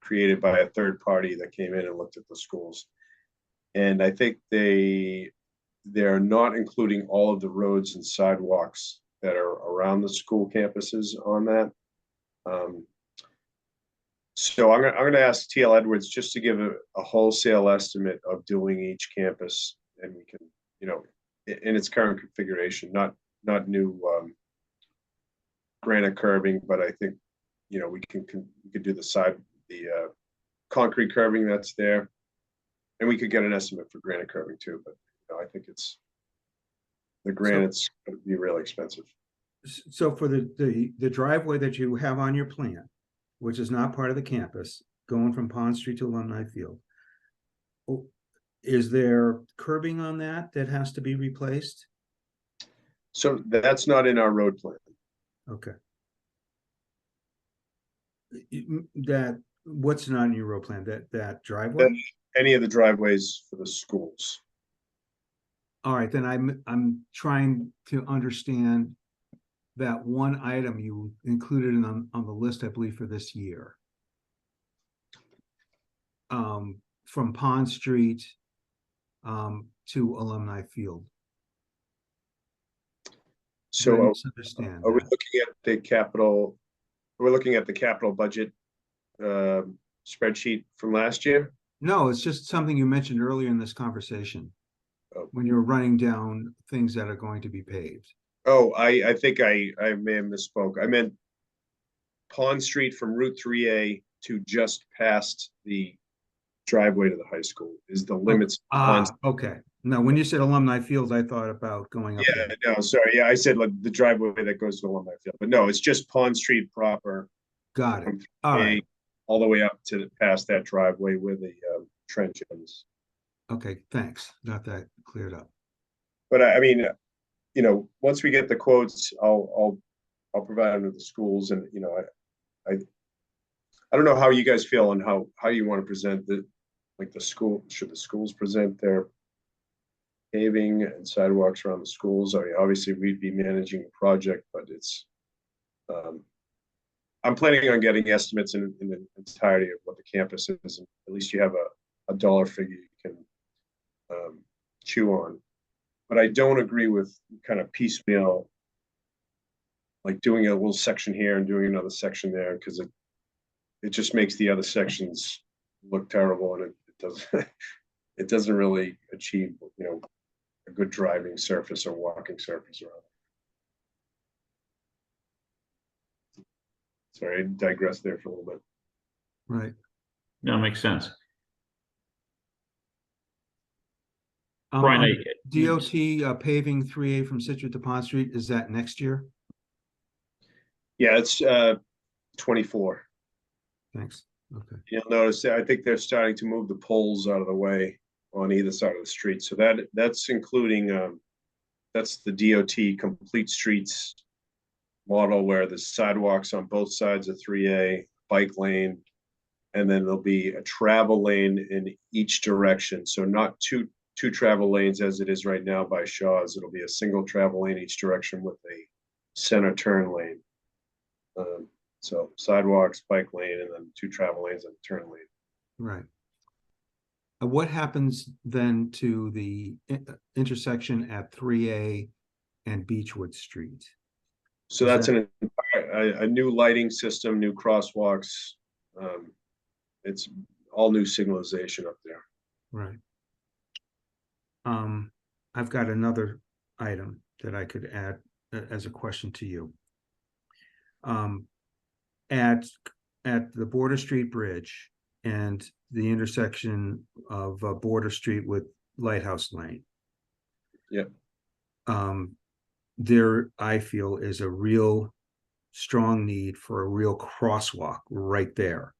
created by a third party that came in and looked at the schools. And I think they're not including all of the roads and sidewalks that are around the school campuses on that. So I'm going to ask TL Edwards just to give a wholesale estimate of doing each campus, and we can, in its current configuration, not new granite curbing, but I think, we could do the concrete curbing that's there, and we could get an estimate for granite curbing too. But I think the granite's going to be really expensive. So for the driveway that you have on your plan, which is not part of the campus, going from Pond Street to Alumni Field. Is there curbing on that that has to be replaced? So that's not in our road plan. Okay. That, what's not in your road plan, that driveway? Any of the driveways for the schools. All right, then I'm trying to understand that one item you included on the list, I believe, for this year. From Pond Street to Alumni Field. So Did I misunderstand are we that? looking at the capital? We're looking at the capital budget spreadsheet from last year. No, it's just something you mentioned earlier in this conversation. Oh. When you're running down things that are going to be paved. Oh, I think I may have misspoke. I meant Pond Street from Route 3A to just past the driveway to the high school is the limits. Okay. No, when you said Alumni Fields, I thought about going up Yeah, there. no, sorry. Yeah, I said like the driveway that goes to Alumni Field, but no, it's just Pond Street proper. Got it. From All 3A right. all the way up to past that driveway where the trench is. Okay, thanks. Got that cleared up. But I mean, you know, once we get the quotes, I'll provide them to the schools, and you know, I don't know how you guys feel on how you want to present the school. Should the schools present their paving and sidewalks around the schools? I mean, obviously we'd be managing the project, but it's I'm planning on getting estimates in the entirety of what the campus is, and at least you have a dollar figure you can chew on. But I don't agree with kind of piecemeal, like doing a little section here and doing another section there, because it just makes the other sections look terrible, and it doesn't it doesn't really achieve, you know, a good driving surface or walking surface around. Sorry, I digressed there for a little bit. Right. No, makes sense. On Brian, DOT paving 3A from Citrus to Pond Street, is that next year? Yeah, it's 24. Thanks. Okay. You'll notice that I think they're starting to move the poles out of the way on either side of the street. So that's including that's the DOT complete streets model where the sidewalks on both sides of 3A, bike lane, and then there'll be a travel lane in each direction. So not two travel lanes as it is right now by Shaw's. It'll be a single travel lane each direction with a center turn lane. So sidewalks, bike lane, and then 2 travel lanes and turn lane. Right. What happens then to the intersection at 3A and Beechwood Street? So that's a new lighting system, new crosswalks. It's all new signalization up there. Right. I've got another item that I could add as a question to you. At the Border Street Bridge and the intersection of Border Street with Lighthouse Lane. Yep. There, I feel, is a real strong need for a real crosswalk right there.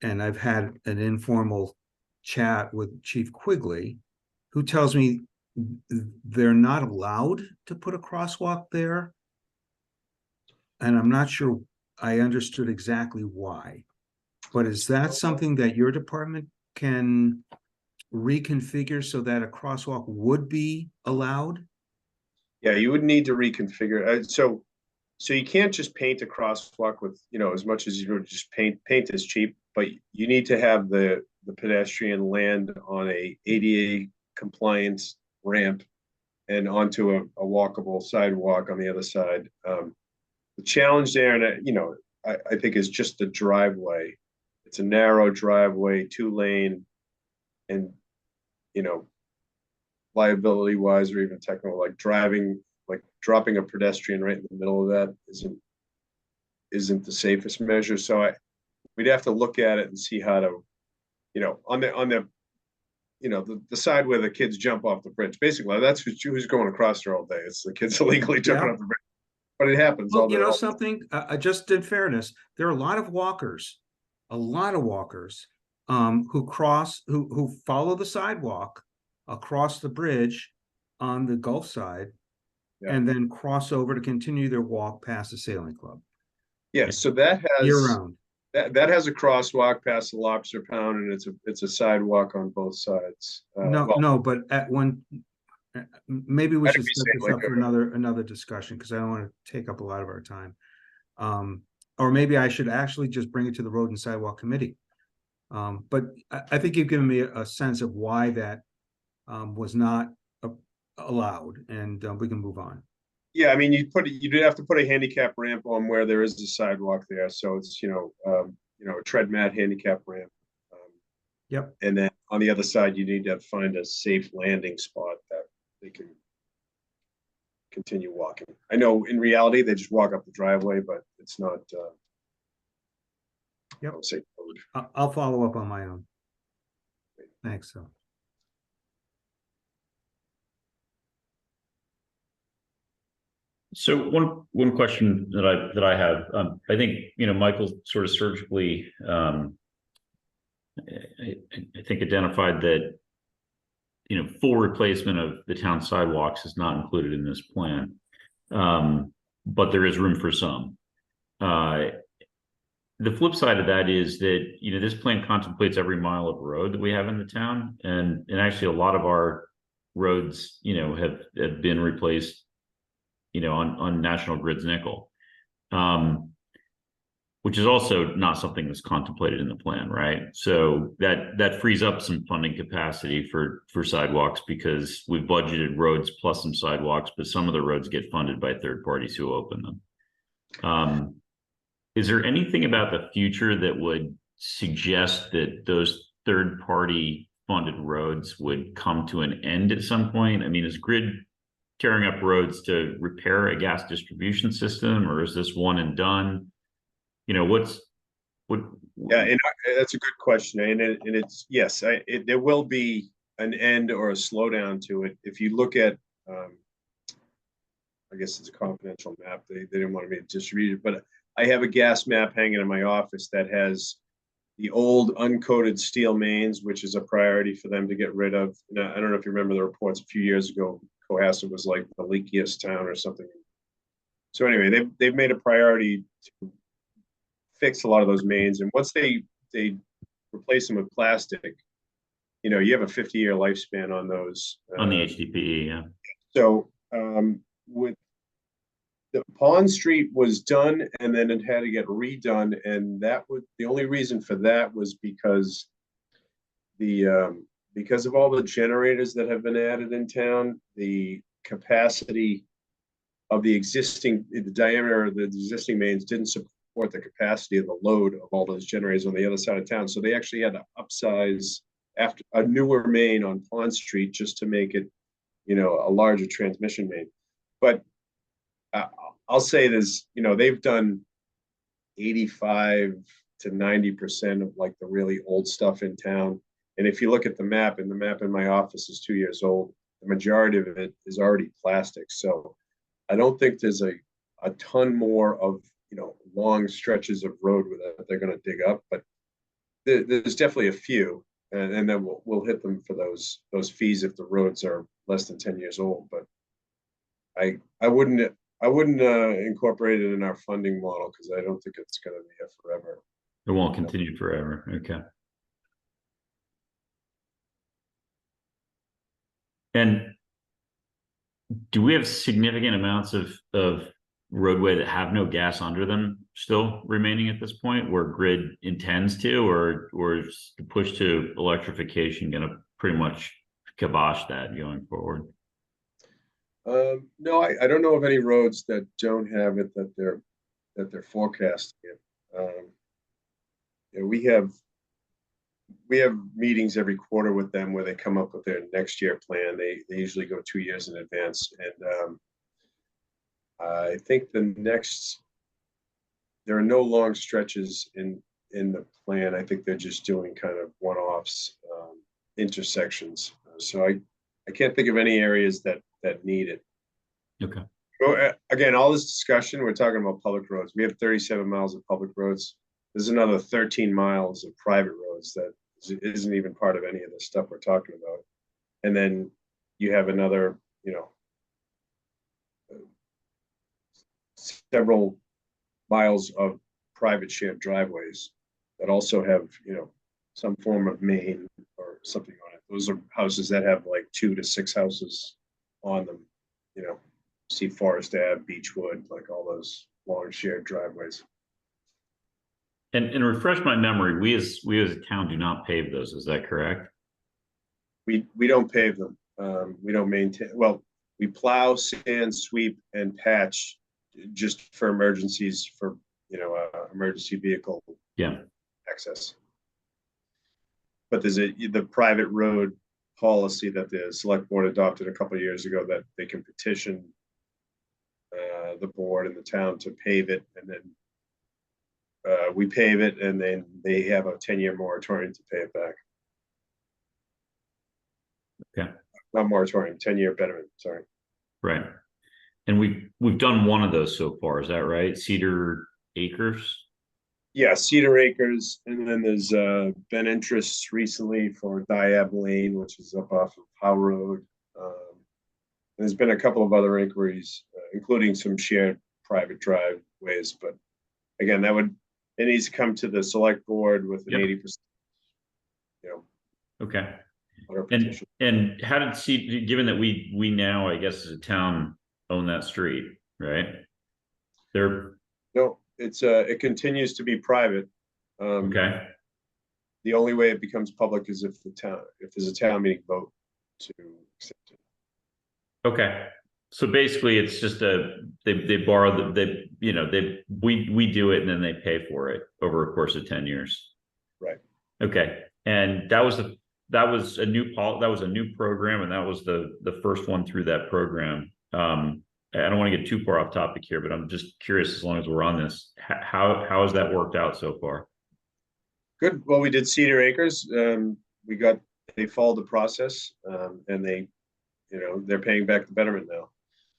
And I've had an informal chat with Chief Quigley, who tells me they're not allowed to put a crosswalk there. And I'm not sure I understood exactly why. But is that something that your department can reconfigure so that a crosswalk would be allowed? Yeah, you would need to reconfigure. So you can't just paint a crosswalk with, you know, as much as you would just paint is cheap, but you need to have the pedestrian land on a ADA compliance ramp and onto a walkable sidewalk on the other side. The challenge there, and you know, I think is just the driveway. It's a narrow driveway, 2-lane, and you know, liability wise or even technical, like dropping a pedestrian right in the middle of that isn't the safest measure. So we'd have to look at it and see how to, you know, on the you know, the side where the kids jump off the bridge. Basically, that's who's going across there all day. It's the kids illegally jumping off the bridge. but it happens Well, all you know the, something, just in fairness, there are a lot of walkers, who follow the sidewalk across the bridge on the Gulf side Yeah. and then cross over to continue their walk past the sailing club yeah, so that year has, round. that has a crosswalk past the Lobster Pound, and it's a sidewalk on both sides. No, Well, no, but maybe we I should think we set say this like up for another discussion, because I don't want to take up a lot of our time. Or maybe I should actually just bring it to the Road and Sidewalk Committee. But I think you've given me a sense of why that was not allowed, and we can move on. yeah, I mean, you did have to put a handicap ramp on where there is a sidewalk there, so it's, a tread mat handicap ramp. Yep. And then on the other side, you need to find a safe landing spot that they can continue walking. I know in reality, they just walk up the driveway, but it's not, Yep. I would say code. I'll follow up on my own. Thanks, so. So one question that I have, I think, Michael sort of surgically, I think identified that, full replacement of the town sidewalks is not included in this plan. But there is room for some. The flip side of that is that, this plan contemplates every mile of road that we have in the town. And actually a lot of our roads, have been replaced, on National Grid's nickel. Which is also not something that's contemplated in the plan, right? So that frees up some funding capacity for sidewalks, because we've budgeted roads plus some sidewalks, but some of the roads get funded by third parties who open them. Is there anything about the future that would suggest that those third party funded roads would come to an end at some point? I mean, is Grid tearing up roads to repair a gas distribution system, or is this one and done? Yeah, and that's a good question, and it's yes, there will be an end or a slowdown to it. If you look at, I guess it's a confidential map. They didn't want me to distribute it, but I have a gas map hanging in my office that has the old uncoated steel mains, which is a priority for them to get rid of. Now, I don't know if you remember the reports a few years ago. Cohasset was like the leakiest town or something. So anyway, they've made a priority to fix a lot of those mains, and once they replace them with plastic, you have a 50-year lifespan on those. On the HDPE, yeah. So with the Pond Street was done, and then it had to get redone, and that was the only reason for that was because of all the generators that have been added in town, the capacity of the diameter of the existing mains didn't support the capacity of the load of all those generators on the other side of town. So they actually had to upsize after a newer main on Pond Street just to make it, a larger transmission main. But I'll say this, they've done 85 to 90% of like the really old stuff in town. And if you look at the map, and the map in my office is 2 years old, the majority of it is already plastic. So I don't think there's a ton more of, long stretches of road that they're going to dig up, but there's definitely a few, and then we'll hit them for those fees if the roads are less than 10 years old. But I wouldn't incorporate it in our funding model, because I don't think it's going to be here forever. It won't continue forever. Okay. And do we have significant amounts of roadway that have no gas under them still remaining at this point, where Grid intends to, or is the push to electrification going to pretty much kibosh that going forward? No, I don't know of any roads that don't have it, that they're forecasting it. We have meetings every quarter with them where they come up with their next year plan. They usually go 2 years in advance, and I think there are no long stretches in the plan. I think they're just doing kind of one-offs, intersections. So I can't think of any areas that need it. Okay. Well, again, all this discussion, we're talking about public roads. We have 37 miles of public roads. There's another 13 miles of private roads that isn't even part of any of the stuff we're talking about. And then you have another, several miles of private shared driveways that also have, some form of main or something on it. Those are houses that have like 2 to 6 houses on them, see Forest Ave, Beechwood, like all those long shared driveways. And refresh my memory, we as a town do not pave those, is that correct? We don't pave them. We don't maintain, well, we plow, sand, sweep, and patch just for emergencies for, emergency vehicle Yeah. access. But there's the private road policy that the select board adopted a couple of years ago that they can petition the board and the town to pave it, and then we pave it, and then they have a 10-year moratorium to pay it back. Okay. Not moratorium, 10-year betterment, sorry. Right. And we've done one of those so far, is that right? Cedar Acres? Yeah, Cedar Acres, and then there's been interest recently for Diab Lane, which is up off of Howe Road. There's been a couple of other inquiries, including some shared private driveways, but again, it needs to come to the select board with an 80%, Okay. petition. And how did given that we now, I guess, as a town own that street, right? No, it continues to be private. Okay. The only way it becomes public is if there's a town meeting vote to accept it. Okay. So basically it's just they borrow we do it and then they pay for it over a course of 10 years. Right. Okay. And that was a new program, and that was the first one through that program. I don't want to get too far off topic here, but I'm just curious, as long as we're on this, how has that worked out so far? Good. Well, we did Cedar Acres. They followed the process, and they're paying back the betterment now.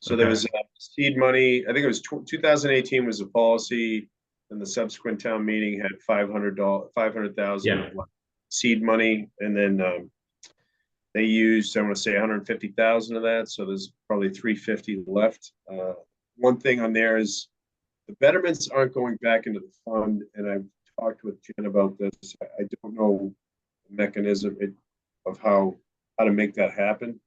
So Okay. There was seed money. I think it was 2018 was the policy, and the subsequent town meeting had $500,000 seed money, and then they used, I want to say, 150,000 of that. So there's probably 350 left. One thing on there is the betterments aren't going back into the fund, and I've talked with Jen about this. I don't know the mechanism of how to make that happen,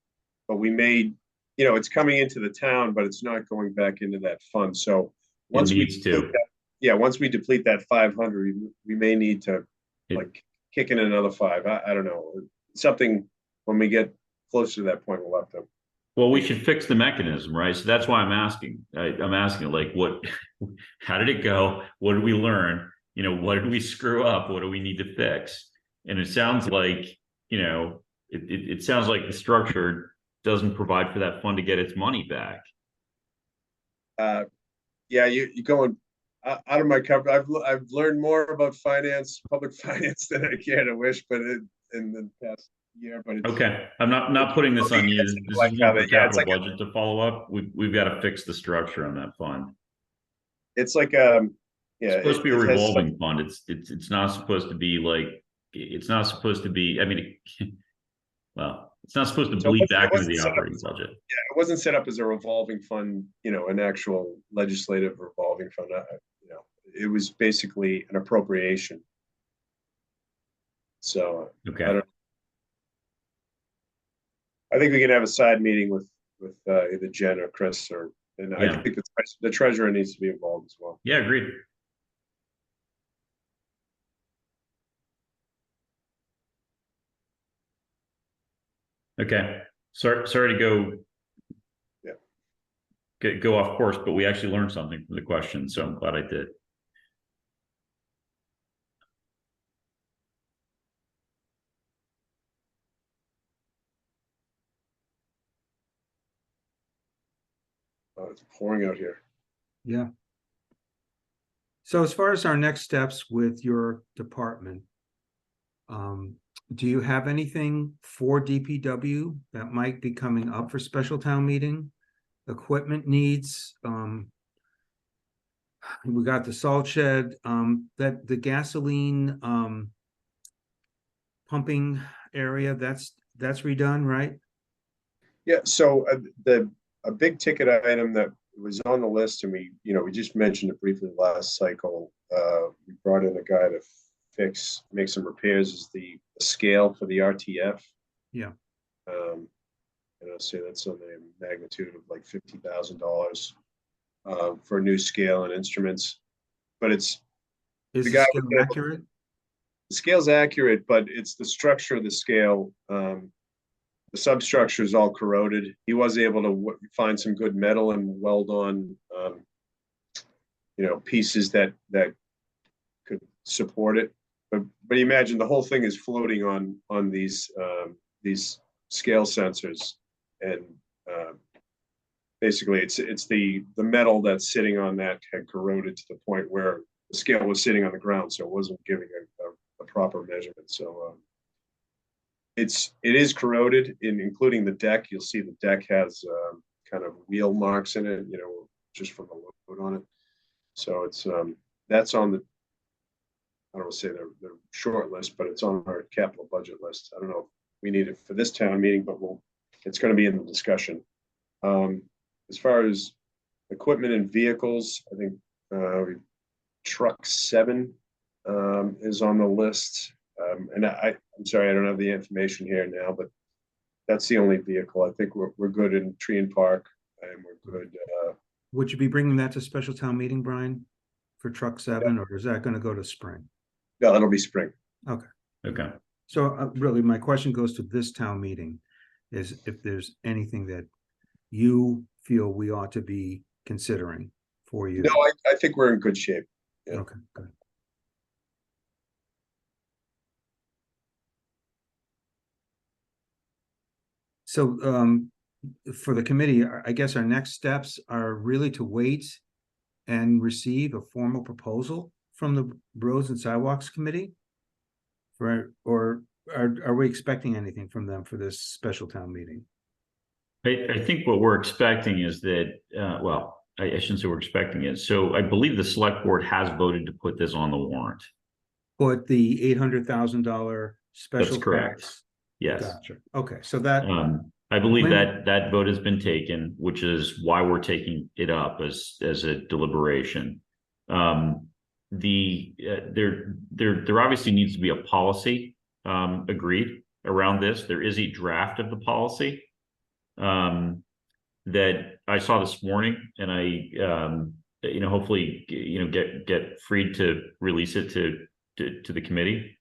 but we made, it's coming into the town, but it's not going back into that fund. So once we deplete that 500, we may need to kick in another 5. I don't know, something. When we get closer to that point, we'll have to. Well, we should fix the mechanism, right? So that's why I'm asking. I'm asking, like, how did it go? What did we learn? What did we screw up? What do we need to fix? And it sounds like, it sounds like the structure doesn't provide for that fund to get its money back. Yeah, you're going out of my cover. I've learned more about public finance than I care to wish, but in the past year. But okay, I'm not putting this on you. This is one for capital budget to follow up. We've got to fix the structure on that fund. It's like it's supposed to be a revolving fund. It's not supposed to be like, it's not supposed to be, I mean, well, it's not supposed to bleed back into the operating budget. Yeah, it wasn't set up as a revolving fund, an actual legislative revolving fund. It was basically an appropriation. So okay. I think we can have a side meeting with either Jen or Chris, I think the treasurer needs to be involved as well. Yeah, agreed. Okay. Sorry to go off course, but we actually learned something from the question, so I'm glad I did. It's pouring out here. Yeah. So as far as our next steps with your department, do you have anything for DPW that might be coming up for special town meeting equipment needs, we got the salt shed, that the gasoline, pumping area, that's redone, right? Yeah, so a big ticket item that was on the list, and we just mentioned it briefly last cycle. We brought in a guy to make some repairs, is the scale for the RTF. Yeah. And I'll say that's on the magnitude of like $50,000 for a new scale and instruments. But Is the the guy scale was able- accurate? the scale's accurate, but it's the structure of the scale. The substructure is all corroded. He was able to find some good metal and weld on, pieces that could support it. But imagine the whole thing is floating on these scale sensors, and basically it's the metal that's sitting on that had corroded to the point where the scale was sitting on the ground, so it wasn't giving a proper measurement. So it is corroded, including the deck. You'll see the deck has kind of wheel marks in it, just from the load on it. So it's that's on the, I don't want to say the short list, but it's on our capital budget list. I don't know if we need it for this town meeting, but it's going to be in the discussion. As far as equipment and vehicles, I think truck 7 is on the list. And I'm sorry, I don't have the information here now, but that's the only vehicle. I think we're good in Tree and Park, and we're good. Would you be bringing that to special town meeting, Brian, for truck 7, or is that going to go to spring? No, that'll be spring. Okay. So really, my question goes to this town meeting, is if there's anything that you feel we ought to be considering for you. No, I think we're in good shape. Yeah. Okay, good. So for the committee, I guess our next steps are really to wait and receive a formal proposal from the Roads and Sidewalks Committee? Or are we expecting anything from them for this special town meeting? I think what we're expecting is that, well, I shouldn't say we're expecting it. So I believe the select board has voted to put this on the warrant. Put the $800,000 special That's correct. tax. Yes. Gotcha. Okay, so that I believe when- that vote has been taken, which is why we're taking it up as a deliberation. There obviously needs to be a policy agreed around this. There is a draft of the policy that I saw this morning, and I hopefully get freed to release it to the committee.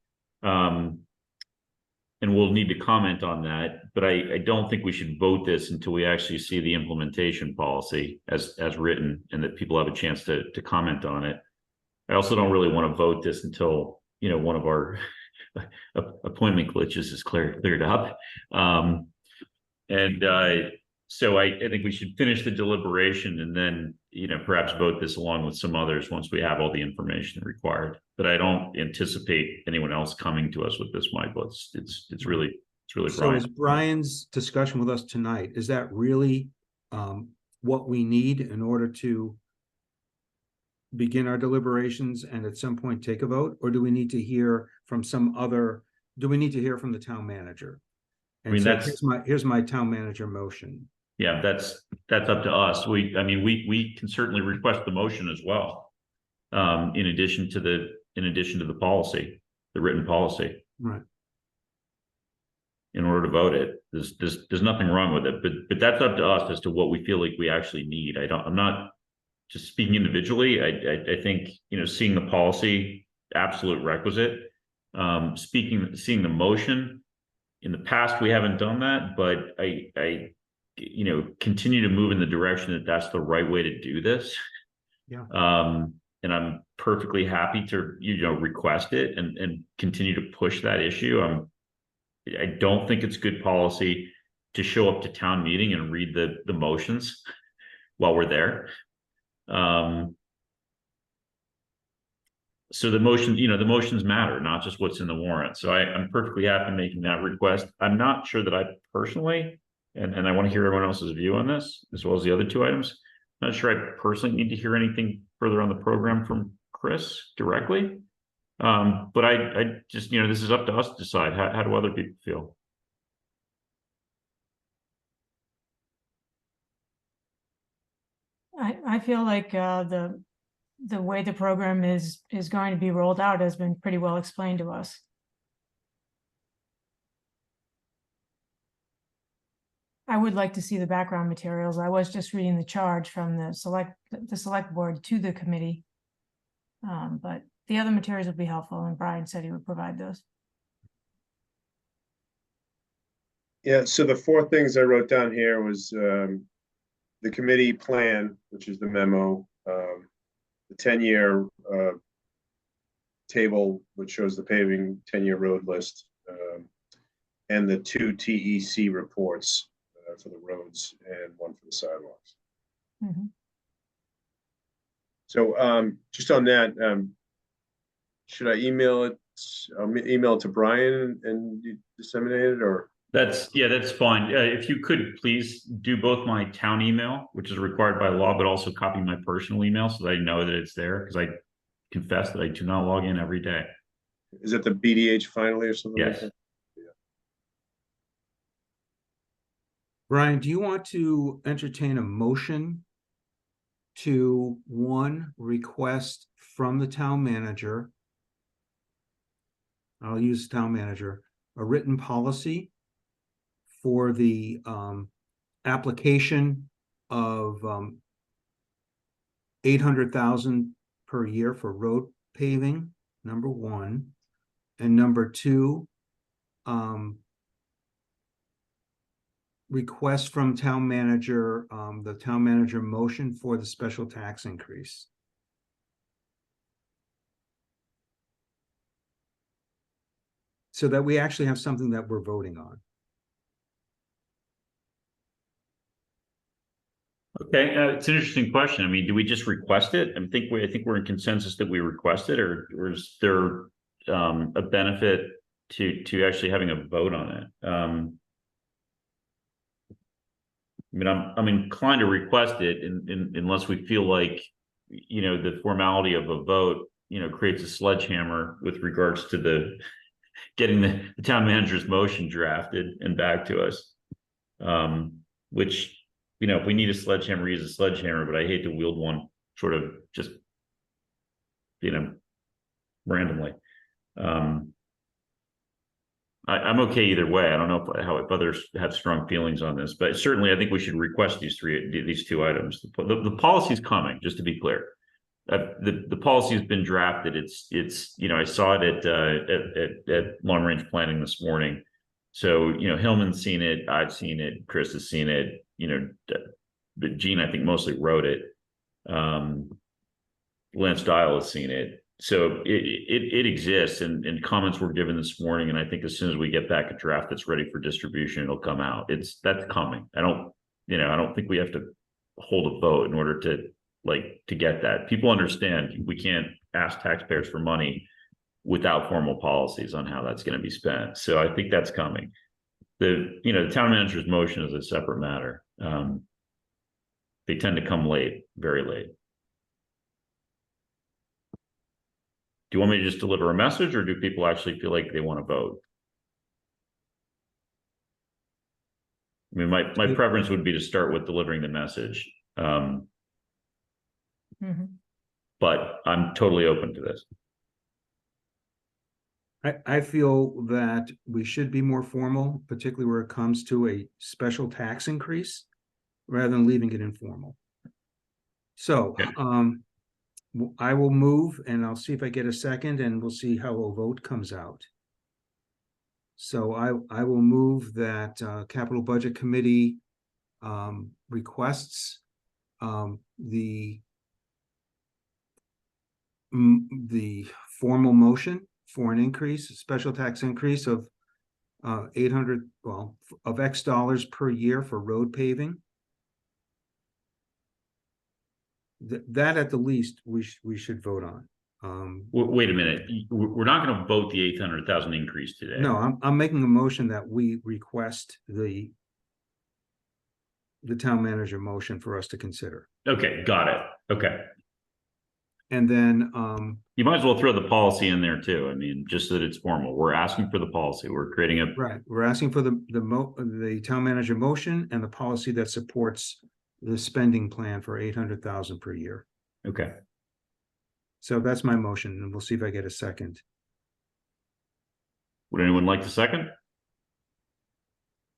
And we'll need to comment on that, but I don't think we should vote this until we actually see the implementation policy as written, and that people have a chance to comment on it. I also don't really want to vote this until one of our appointment glitches is cleared up. So I think we should finish the deliberation and then perhaps vote this along with some others once we have all the information required. But I don't anticipate anyone else coming to us with this, Michael. It's really So Brian. is Brian's discussion with us tonight, is that really what we need in order to begin our deliberations and at some point take a vote? Or do we need to hear from do we need to hear from the town manager? And I mean, so here's my town manager motion. Yeah, that's up to us. We can certainly request the motion as well. In addition to the policy, the written policy. Right. In order to vote it, there's nothing wrong with it, but that's up to us as to what we feel like we actually need. I'm not just speaking individually. I think seeing the policy, absolute requisite. Seeing the motion. In the past, we haven't done that, but I continue to move in the direction that that's the right way to do this. Yeah. And I'm perfectly happy to request it and continue to push that issue. I don't think it's good policy to show up to town meeting and read the motions while we're there. So the motions matter, not just what's in the warrant. So I'm perfectly happy making that request. I'm not sure that I personally and I want to hear everyone else's view on this, as well as the other two items. Not sure I personally need to hear anything further on the program from Chris directly. But I just, this is up to us to decide. How do other people feel? I feel like the way the program is going to be rolled out has been pretty well explained to us. I would like to see the background materials. I was just reading the charge from the select board to the committee. But the other materials would be helpful, and Brian said he would provide those. Yeah, so the four things I wrote down here was the committee plan, which is the memo, the 10-year table, which shows the paving 10-year road list, and the 2 TEC reports for the roads and 1 for the sidewalks. Mm-hmm. So just on that, should I email it? I'll email it to Brian and you disseminate it, or? That's fine. If you could please do both my town email, which is required by law, but also copy my personal email so that I know that it's there, because I confess that I do not log in every day. Is it the BDH finally or something? Yes. Like that? Brian, do you want to entertain a motion to, one, request from the town manager, I'll use town manager, a written policy for the application of 800,000 per year for road paving, number one, and number two, request from town manager, the town manager motion for the special tax increase. So that we actually have something that we're voting on. Okay, it's an interesting question. I mean, do we just request it? I think we're in consensus that we request it, or is there a benefit to actually having a vote on it? I mean, I'm inclined to request it unless we feel like, the formality of a vote, creates a sledgehammer with regards to the getting the town manager's motion drafted and back to us. Which, if we need a sledgehammer, use a sledgehammer, but I hate to wield one sort of just, randomly. I'm okay either way. I don't know if others have strong feelings on this, but certainly I think we should request these two items. The policy is coming, just to be clear. The policy has been drafted. It's I saw it at long range planning this morning. So Hillman's seen it, I've seen it, Chris has seen it. But Gene, I think, mostly wrote it. Lance Dial has seen it. So it exists, and comments were given this morning, and I think as soon as we get back a draft that's ready for distribution, it'll come out. That's coming. I don't think we have to hold a vote in order to get that. People understand we can't ask taxpayers for money without formal policies on how that's going to be spent. So I think that's coming. The town manager's motion is a separate matter. They tend to come late, very late. Do you want me to just deliver a message, or do people actually feel like they want to vote? I mean, my preference would be to start with delivering the message. But I'm totally open to this. I feel that we should be more formal, particularly where it comes to a special tax increase, rather than leaving it informal. So, Okay. I will move, and I'll see if I get a second, and we'll see how a vote comes out. So I will move that Capital Budget Committee requests the formal motion for an increase, a special tax increase of X dollars per year for road paving. That at the least we should vote on. Wait a minute. We're not going to vote the 800,000 increase today. No, I'm making a motion that we request the the town manager motion for us to consider. Okay, got it. Okay. And then, You might as well throw the policy in there too. I mean, just so that it's formal. We're asking for the policy. We're creating a, right, we're asking for the town manager motion and the policy that supports the spending plan for 800,000 per year. okay. So that's my motion, and we'll see if I get a second. Would anyone like to second?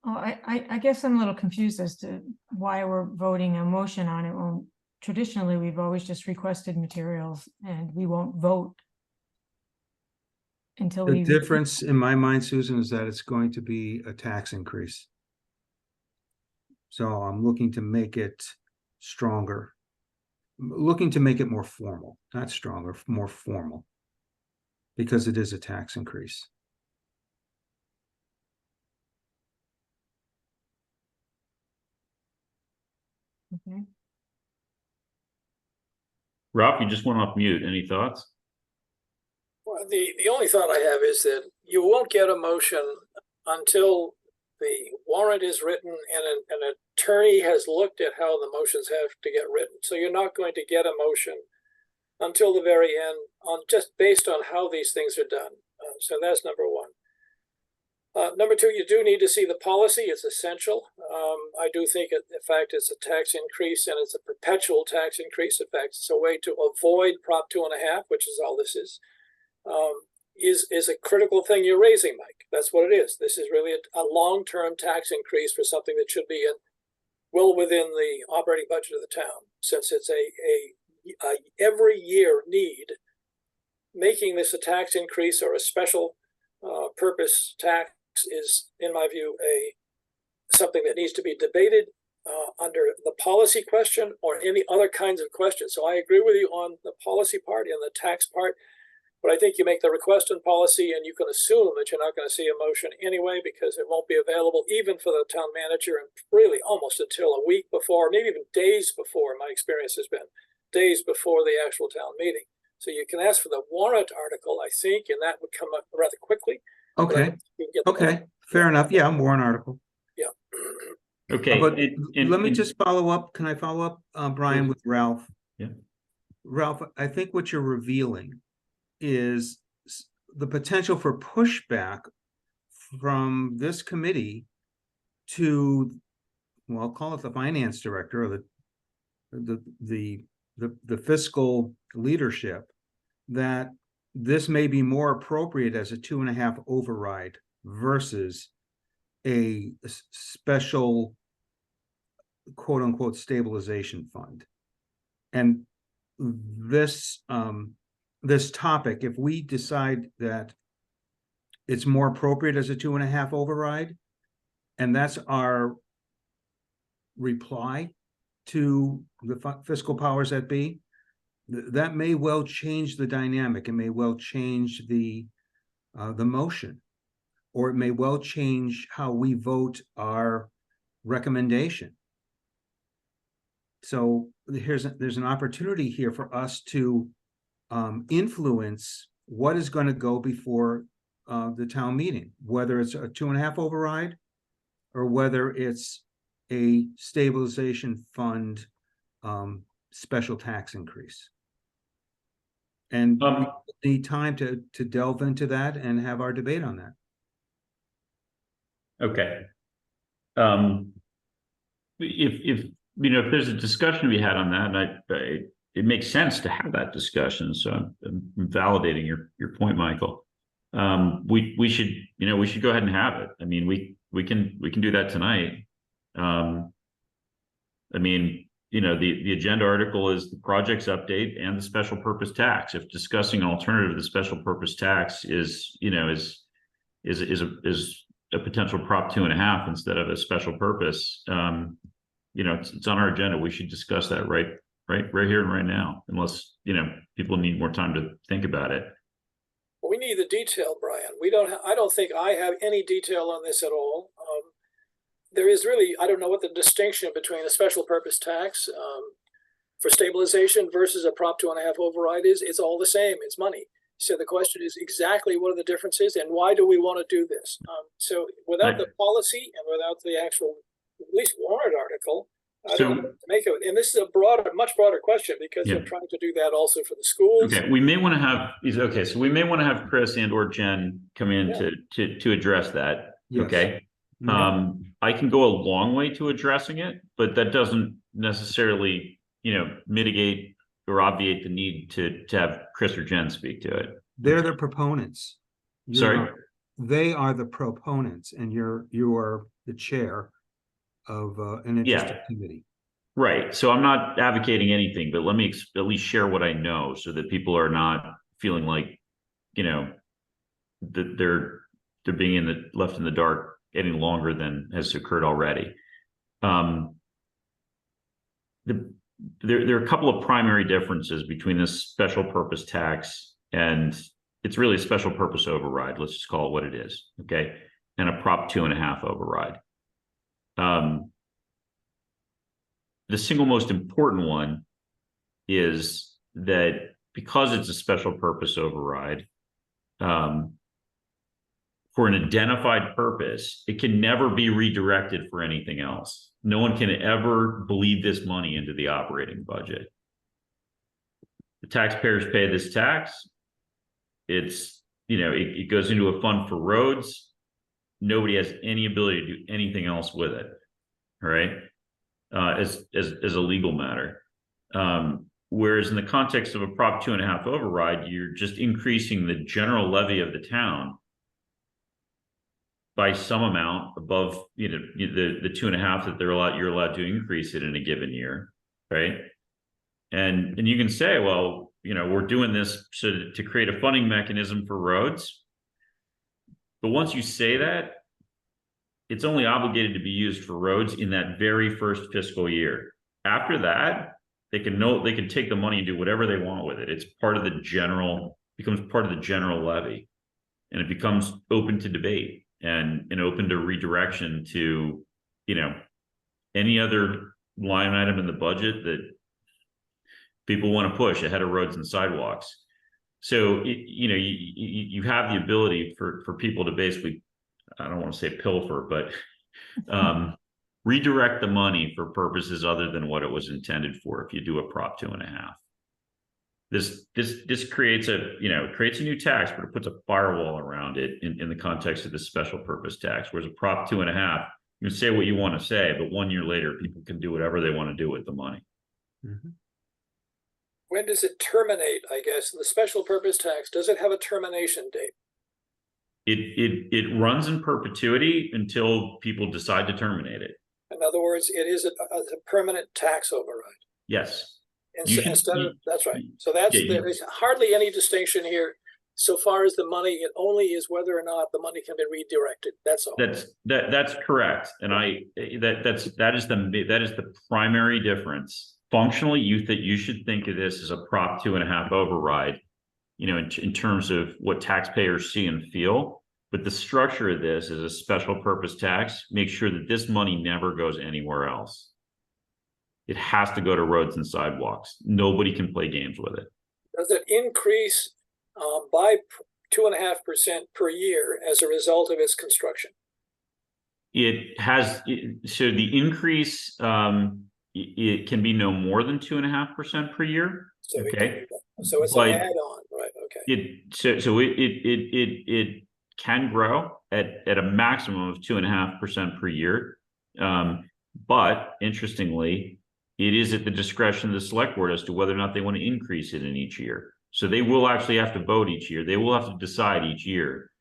Oh, I guess I'm a little confused as to why we're voting a motion on it when traditionally we've always just requested materials and we won't vote until The we. difference in my mind, Susan, is that it's going to be a tax increase. So I'm looking to make it stronger. Looking to make it more formal, not stronger, more formal. Because it is a tax increase. Okay. Ralph, you just went off mute. Any thoughts? Well, the only thought I have is that you won't get a motion until the warrant is written and an attorney has looked at how the motions have to get written. So you're not going to get a motion until the very end on just based on how these things are done. So that's number one. Number two, you do need to see the policy. It's essential. I do think, in fact, it's a tax increase and it's a perpetual tax increase. In fact, it's a way to avoid Prop 2.5, which is all this is a critical thing you're raising, Mike. That's what it is. This is really a long-term tax increase for something that should be well within the operating budget of the town, since it's a every year need. Making this a tax increase or a special purpose tax is, in my view, something that needs to be debated under the policy question or any other kinds of questions. So I agree with you on the policy part and the tax part, but I think you make the request in policy and you can assume that you're not going to see a motion anyway because it won't be available even for the town manager and really almost until a week before, maybe even days before. My experience has been days before the actual town meeting. So you can ask for the warrant article, I think, and that would come up rather quickly. Okay, okay, fair enough. Yeah, warrant article. Yeah. Okay. But let me just follow up. Can I follow up, Brian, with Ralph? Yeah. Ralph, I think what you're revealing is the potential for pushback from this committee to, well, call it the finance director or the fiscal leadership, that this may be more appropriate as a 2.5 override versus a special quote unquote stabilization fund. And this this topic, if we decide that it's more appropriate as a 2.5 override, and that's our reply to the fiscal powers that be, that may well change the dynamic. It may well change the motion, or it may well change how we vote our recommendation. So there's an opportunity here for us to influence what is going to go before the town meeting, whether it's a 2.5 override or whether it's a stabilization fund special tax increase. And we need time to delve into that and have our debate on that. Okay. If you know, if there's a discussion to be had on that, it makes sense to have that discussion. So I'm validating your point, Michael. We should, you know, we should go ahead and have it. I mean, we can do that tonight. I mean, you know, the agenda article is the project's update and the special purpose tax. If discussing an alternative to the special purpose tax is, you know, is a potential Prop 2.5 instead of a special purpose, you know, it's on our agenda. We should discuss that right here and right now, unless, you know, people need more time to think about it. We need the detail, Brian. I don't think I have any detail on this at all. There is really, I don't know what the distinction between a special purpose tax for stabilization versus a Prop 2.5 override is. It's all the same. It's money. So the question is exactly what are the differences and why do we want to do this? So without the policy and without the actual at least warrant article. I So- don't know what to make of it. And this is a much broader question because Yeah. they're trying to do that also for the schools. Okay, we may want to have, so we may want to have Chris and or Jen come in Yeah. to address that. Yes. Okay. Yeah. I can go a long way to addressing it, but that doesn't necessarily, mitigate or obviate the need to have Chris or Jen speak to it. They're the proponents. You're Sorry? not- They are the proponents and you are the chair of an interested Yeah. committee. Right. So I'm not advocating anything, but let me at least share what I know so that people are not feeling like, that they're being left in the dark any longer than has occurred already. There are a couple of primary differences between this special purpose tax and it's really a special purpose override. Let's just call it what it is. Okay. And a Prop 2.5 override. The single most important one is that because it's a special purpose override, for an identified purpose, it can never be redirected for anything else. No one can ever bleed this money into the operating budget. The taxpayers pay this tax. It's, it goes into a fund for roads. Nobody has any ability to do anything else with it. All right. As a legal matter. Whereas in the context of a Prop 2.5 override, you're just increasing the general levy of the town by some amount above, the 2.5 that you're allowed to increase it in a given year, right? And you can say, well, we're doing this to create a funding mechanism for roads. But once you say that, it's only obligated to be used for roads in that very first fiscal year. After that, they can take the money and do whatever they want with it. It's becomes part of the general levy, and it becomes open to debate and open to redirection to, any other line item in the budget that people want to push ahead of roads and sidewalks. So, you have the ability for people to basically, I don't want to say pilfer, but redirect the money for purposes other than what it was intended for. If you do a Prop 2.5, this creates a new tax, but it puts a firewall around it in the context of the special purpose tax. Whereas a Prop 2.5, you can say what you want to say, but 1 year later, people can do whatever they want to do with the money. Mm-hmm. When does it terminate, I guess? The special purpose tax, does it have a termination date? It runs in perpetuity until people decide to terminate it. In other words, it is a permanent tax override. Yes. That's right. So there's hardly any distinction here. So far as the money, it only is whether or not the money can be redirected. That's all. That's correct. And that is the primary difference. Functionally, you should think of this as a Prop 2.5 override, in terms of what taxpayers see and feel. But the structure of this is a special purpose tax. Make sure that this money never goes anywhere else. It has to go to roads and sidewalks. Nobody can play games with it. Does it increase by 2.5% per year as a result of its construction? It has, so the increase, it can be no more than 2.5% per year. So okay. So it's an add-on, right? Okay. It can grow at a maximum of 2.5% per year. But interestingly, it is at the discretion of the select board as to whether or not they want to increase it in each year. So they will actually have to vote each year. They will have to decide each year,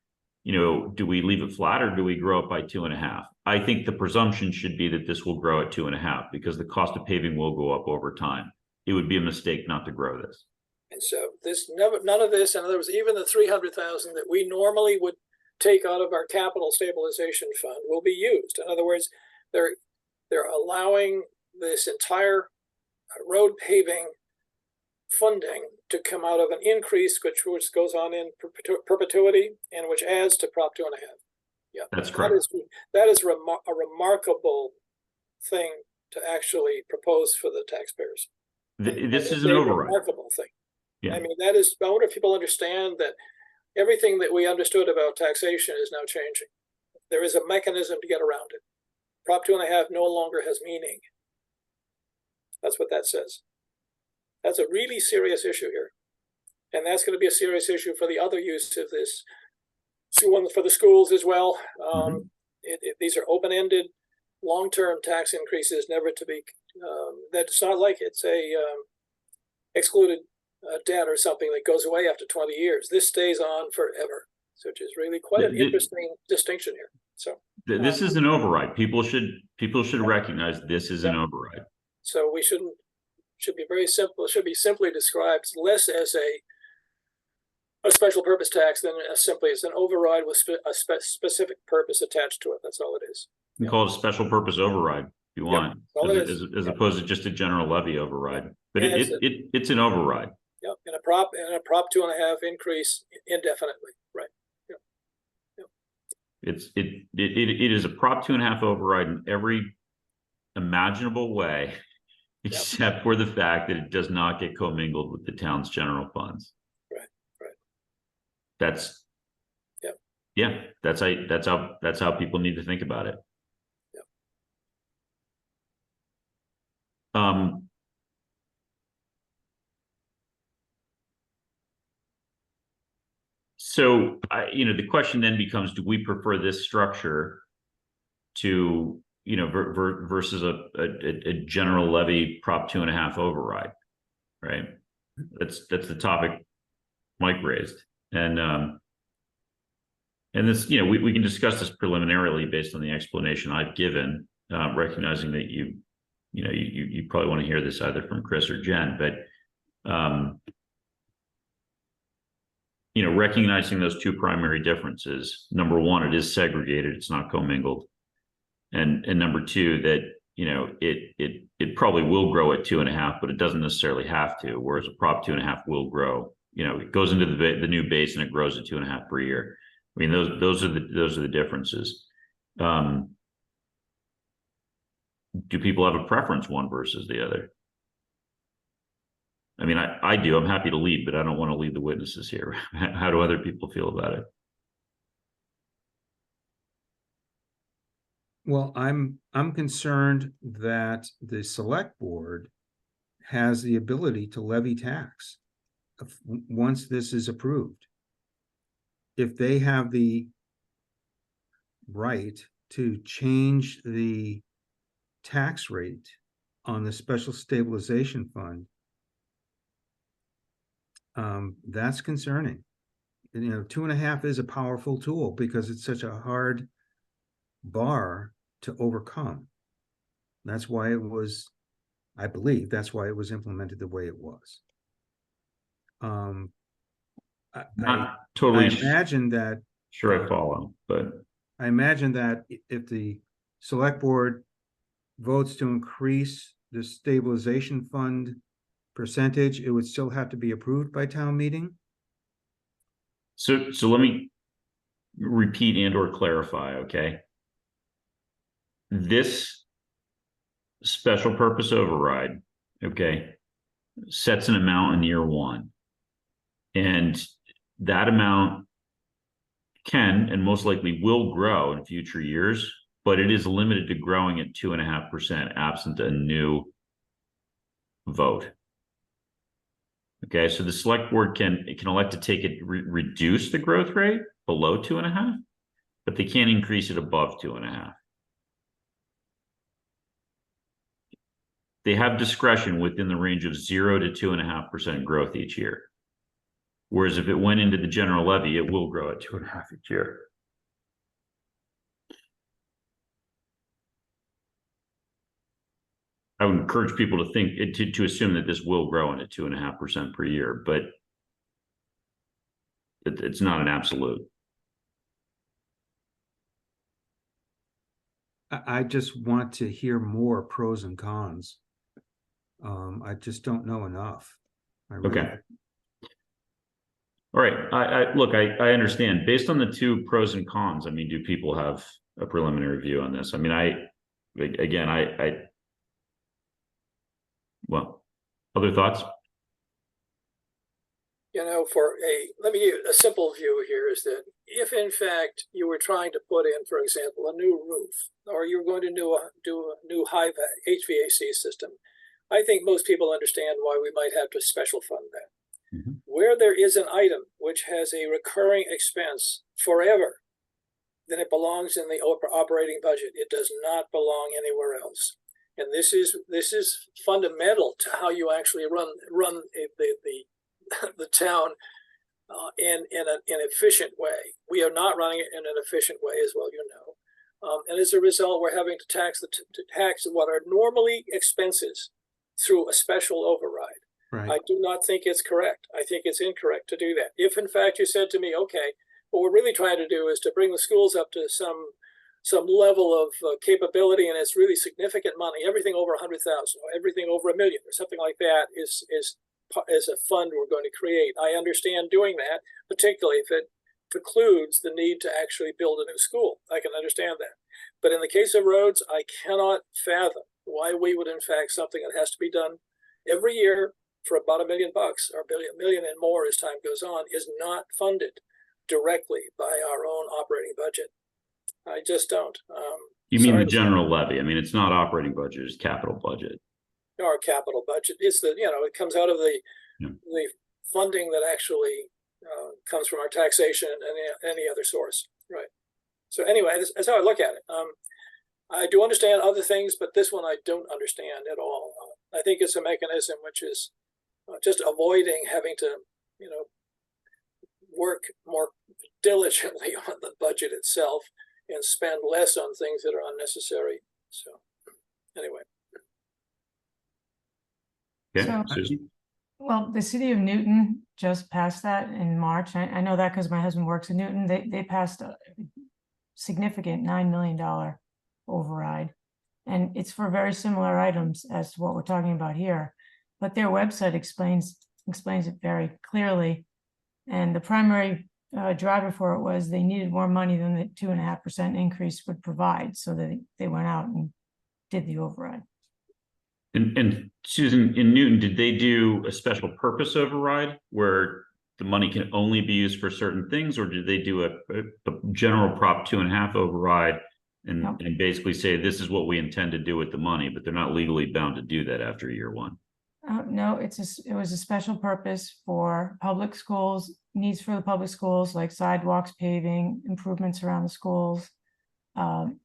do we leave it flat or do we grow it by 2.5? I think the presumption should be that this will grow at 2.5 because the cost of paving will go up over time. It would be a mistake not to grow this. And so none of this, in other words, even the 300,000 that we normally would take out of our capital stabilization fund will be used. In other words, they're allowing this entire road paving funding to come out of an increase which goes on in perpetuity and which adds to Prop 2.5. Yeah, that's correct. That is a remarkable thing to actually propose for the taxpayers. This is an override. Remarkable thing. Yeah. I mean, I wonder if people understand that everything that we understood about taxation is now changing. There is a mechanism to get around it. Prop 2.5 no longer has meaning. That's what that says. That's a really serious issue here. And that's going to be a serious issue for the other use of this. So one for the schools as well. These are open-ended, long-term tax increases, never to be. That's not like it's a excluded debt or something that goes away after 20 years. This stays on forever, which is really quite an interesting distinction here. So this is an override. People should recognize this is an override. So we should be very simple. It should be simply described less as a special purpose tax than simply as an override with a specific purpose attached to it. That's all it is. You can call it a special purpose override if you want, as opposed to just a general levy override. But it's an override. Yeah, and a prop 2.5 increase indefinitely, right? It is a prop 2.5 override in every imaginable way, except for the fact that it does not get commingled with the town's general funds. Right. That's how people need to think about it. So the question then becomes, do we prefer this structure to, versus a general levy prop 2.5 override, right? That's the topic Mike raised. And this, we can discuss this preliminarily based on the explanation I've given, recognizing that you probably want to hear this either from Chris or Jen, but recognizing those two primary differences. Number one, it is segregated; it's not commingled, and number two, that it probably will grow at 2.5, but it doesn't necessarily have to. Whereas a prop 2.5 will grow. It goes into the new base and it grows at 2.5 per year. I mean, those are the differences. Do people have a preference one versus the other? I mean, I do. I'm happy to lead, but I don't want to lead the witnesses here. How do other people feel about it? Well, I'm concerned that the select board has the ability to levy tax once this is approved. If they have the right to change the tax rate on the special stabilization fund, that's concerning. 2.5 is a powerful tool because it's such a hard bar to overcome. That's why it was, I believe that's why it was implemented the way it was. Not totally. I imagine that. Sure, I follow, but I imagine that if the select board votes to increase the stabilization fund percentage, it would still have to be approved by town meeting. So let me repeat and or clarify, okay? This special purpose override, okay, sets an amount in year one. And that amount can and most likely will grow in future years, but it is limited to growing at 2.5% absent a new vote. Okay, so the select board can elect to take it, reduce the growth rate below 2.5, but they can't increase it above 2.5. They have discretion within the range of 0 to 2.5% growth each year. Whereas if it went into the general levy, it will grow at 2.5 each year. I would encourage people to think to assume that this will grow at 2.5% per year, but it's not an absolute. I just want to hear more pros and cons. I just don't know enough. Okay. All right. I understand. Based on the two pros and cons, I mean, do people have a preliminary view on this? I mean, well, other thoughts? let me give you a simple view here is that if in fact you were trying to put in, for example, a new roof, or you're going to do a new high HVAC system, I think most people understand why we might have to special fund that. Mhm. Where there is an item which has a recurring expense forever, then it belongs in the operating budget. It does not belong anywhere else. And this is fundamental to how you actually run the town in an efficient way. We are not running it in an efficient way, as well, and as a result, we're having to tax tax what are normally expenses through a special override. Right. I do not think it's correct. I think it's incorrect to do that. If in fact you said to me, okay, what we're really trying to do is to bring the schools up to some level of capability, and it's really significant money, everything over 100,000 or everything over $1 million or something like that is a fund we're going to create. I understand doing that, particularly if it precludes the need to actually build a new school. I can understand that. But in the case of roads, I cannot fathom why we would, in fact, something that has to be done every year for about $1 million or $1 million and more as time goes on is not funded directly by our own operating budget. I just don't. You mean sorry the to say. general levy? I mean, it's not operating budget, it's capital budget. Our capital budget. It's it comes out of the funding that actually comes from our taxation and any other source, right? So anyway, that's how I look at it. I do understand other things, but this one I don't understand at all. I think it's a mechanism which is just avoiding having to, work more diligently on the budget itself and spend less on things that are unnecessary. So anyway. Okay, So- Susan? Well, the city of Newton just passed that in March. I know that because my husband works in Newton. They passed a significant $9 million override. And it's for very similar items as to what we're talking about here. But their website explains it very clearly. And the primary driver for it was they needed more money than the 2.5% increase would provide. So they went out and did the override. And Susan, in Newton, did they do a special purpose override where the money can only be used for certain things, or did they do a general Prop 2.5 override and, Nope. and basically say this is what we intend to do with the money, but they're not legally bound to do that after year one? No, it was a special purpose for public schools, needs for the public schools like sidewalks, paving, improvements around the schools. And,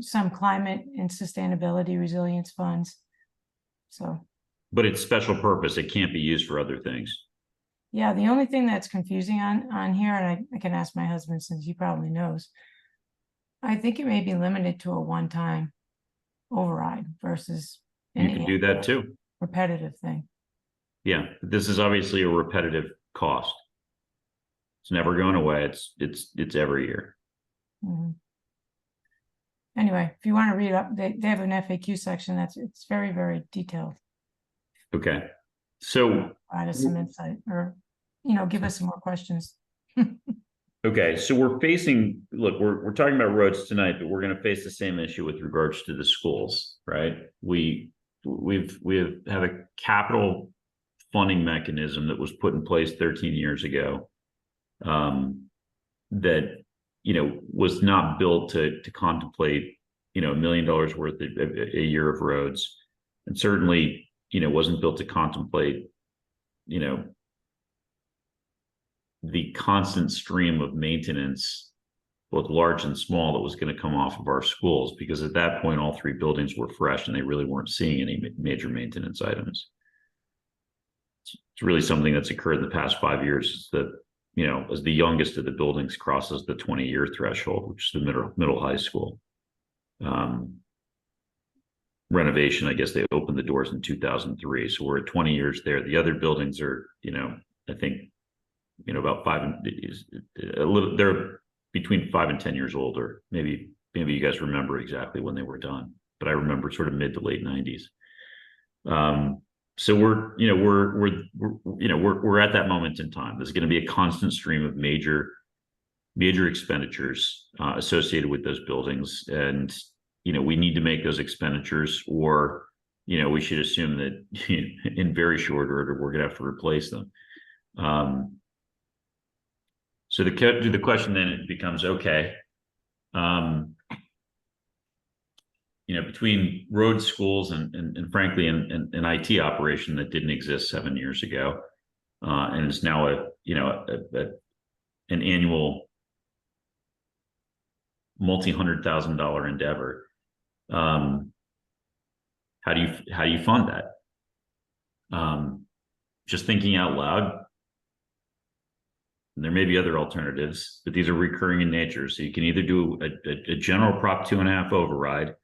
some climate and sustainability resilience funds. So, But it's special purpose. It can't be used for other things. yeah, the only thing that's confusing on here, and I can ask my husband since he probably knows. I think it may be limited to a one-time override versus You can do that annual too. repetitive thing. Yeah, this is obviously a repetitive cost. It's never going away. It's every year. Mhm. Anyway, if you want to read up, they have an FAQ section it's very, very detailed. Okay. So, Provide us some insight or, give us some more questions. okay, so we're talking about roads tonight, but we're going to face the same issue with regards to the schools, right? We have a capital funding mechanism that was put in place 13 years ago, that was not built to contemplate $1 million worth a year of roads, and certainly wasn't built to contemplate the constant stream of maintenance, both large and small, that was going to come off of our schools, because at that point all three buildings were fresh and they really weren't seeing any major maintenance items. It's really something that's occurred in the past 5 years, is that as the youngest of the buildings crosses the 20-year threshold, which is the middle high school renovation. I guess they opened the doors in 2003, so we're at 20 years there. The other buildings are, I think, about they're between 5 and 10 years older. Maybe you guys remember exactly when they were done, but I remember sort of mid to late 90s. So we're at that moment in time. There's going to be a constant stream of major expenditures associated with those buildings, and we need to make those expenditures, or you know, we should assume that in very short order, we're gonna have to replace them. So the question then it becomes, okay, you know, between road, schools, and frankly, an IT operation that didn't exist 7 years ago, and is now an annual multi-$100,000 endeavor. How do you fund that? Just thinking out loud, there may be other alternatives, but these are recurring in nature. So you can either do a general Prop 2.5 override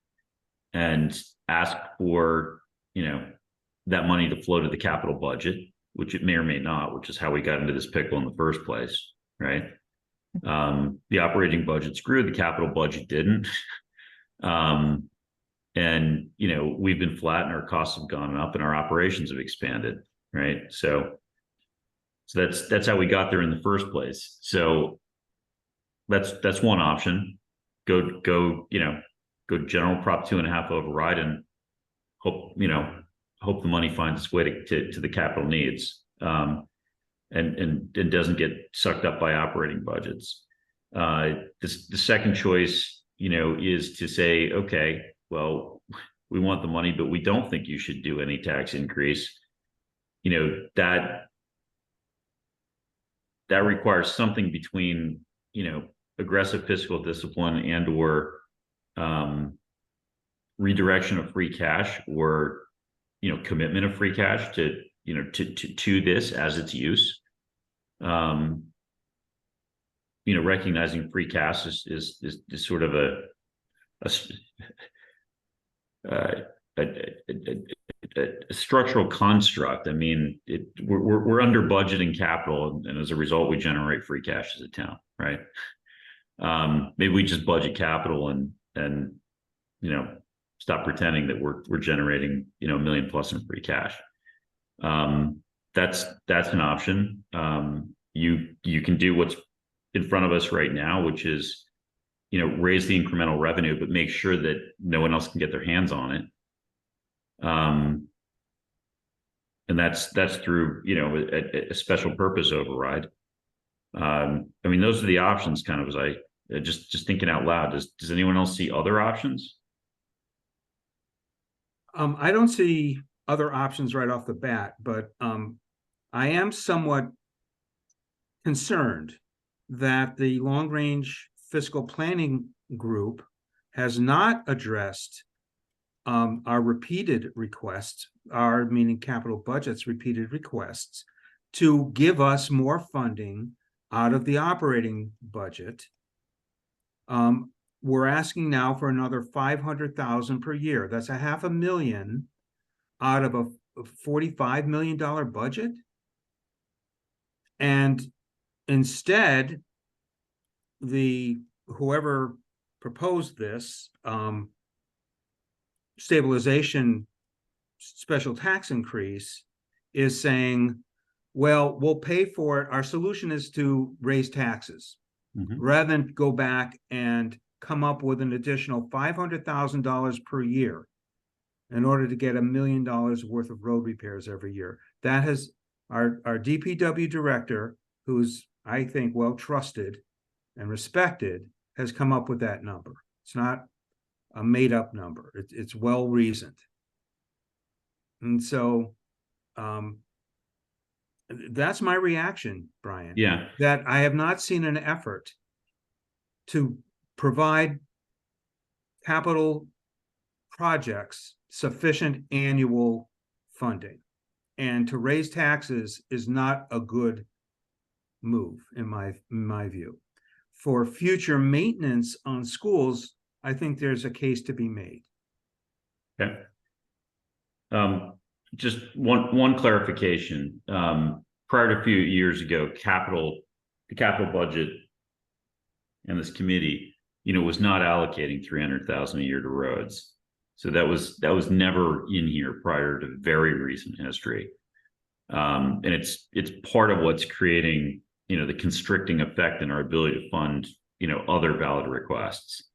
and ask for, you know, that money to flow to the capital budget, which it may or may not, which is how we got into this pickle in the first place, right? The operating budgets grew, the capital budget didn't. And, you know, we've been flat and our costs have gone up and our operations have expanded, right? So that's how we got there in the first place. So that's one option. Go general Prop 2.5 override and hope the money finds its way to the capital needs, and doesn't get sucked up by operating budgets. The second choice, you know, is to say, okay, well, we want the money, but we don't think you should do any tax increase. You know, that requires something between, you know, aggressive fiscal discipline and or redirection of free cash, or, you know, commitment of free cash to, you know, to this as its use. You know, recognizing free cash is sort of a structural construct. I mean, we're under budgeting capital, and as a result, we generate free cash as a town, right? Maybe we just budget capital and you know, stop pretending that we're generating, you know, $1 million plus in free cash. That's an option. You can do what's in front of us right now, which is, you know, raise the incremental revenue, but make sure that no one else can get their hands on it. And that's through, you know, a special purpose override. I mean, those are the options, kind of, as I just thinking out loud. Does anyone else see other options? I don't see other options right off the bat, but I am somewhat concerned that the long-range fiscal planning group has not addressed our repeated requests, our meaning capital budget's repeated requests, to give us more funding out of the operating budget. We're asking now for another 500,000 per year. That's a $500,000 out of a $45 million budget. And instead, whoever proposed this stabilization special tax increase is saying, well, we'll pay for it. Our solution is to raise taxes, rather than go back and come up with an additional $500,000 per year in order to get $1 million worth of road repairs every year. That has our DPW director, who's, I think, well trusted and respected, has come up with that number. It's not a made up number. It's well reasoned. And so that's my reaction, Brian. Yeah. That I have not seen an effort to provide capital projects sufficient annual funding, and to raise taxes is not a good move in my view. For future maintenance on schools, I think there's a case to be made. Okay. Just one clarification. Prior to a few years ago, the capital budget and this committee, you know, was not allocating 300,000 a year to roads. So that was never in here prior to very recent history. And it's part of what's creating, you know, the constricting effect in our ability to fund, you know, other valid requests.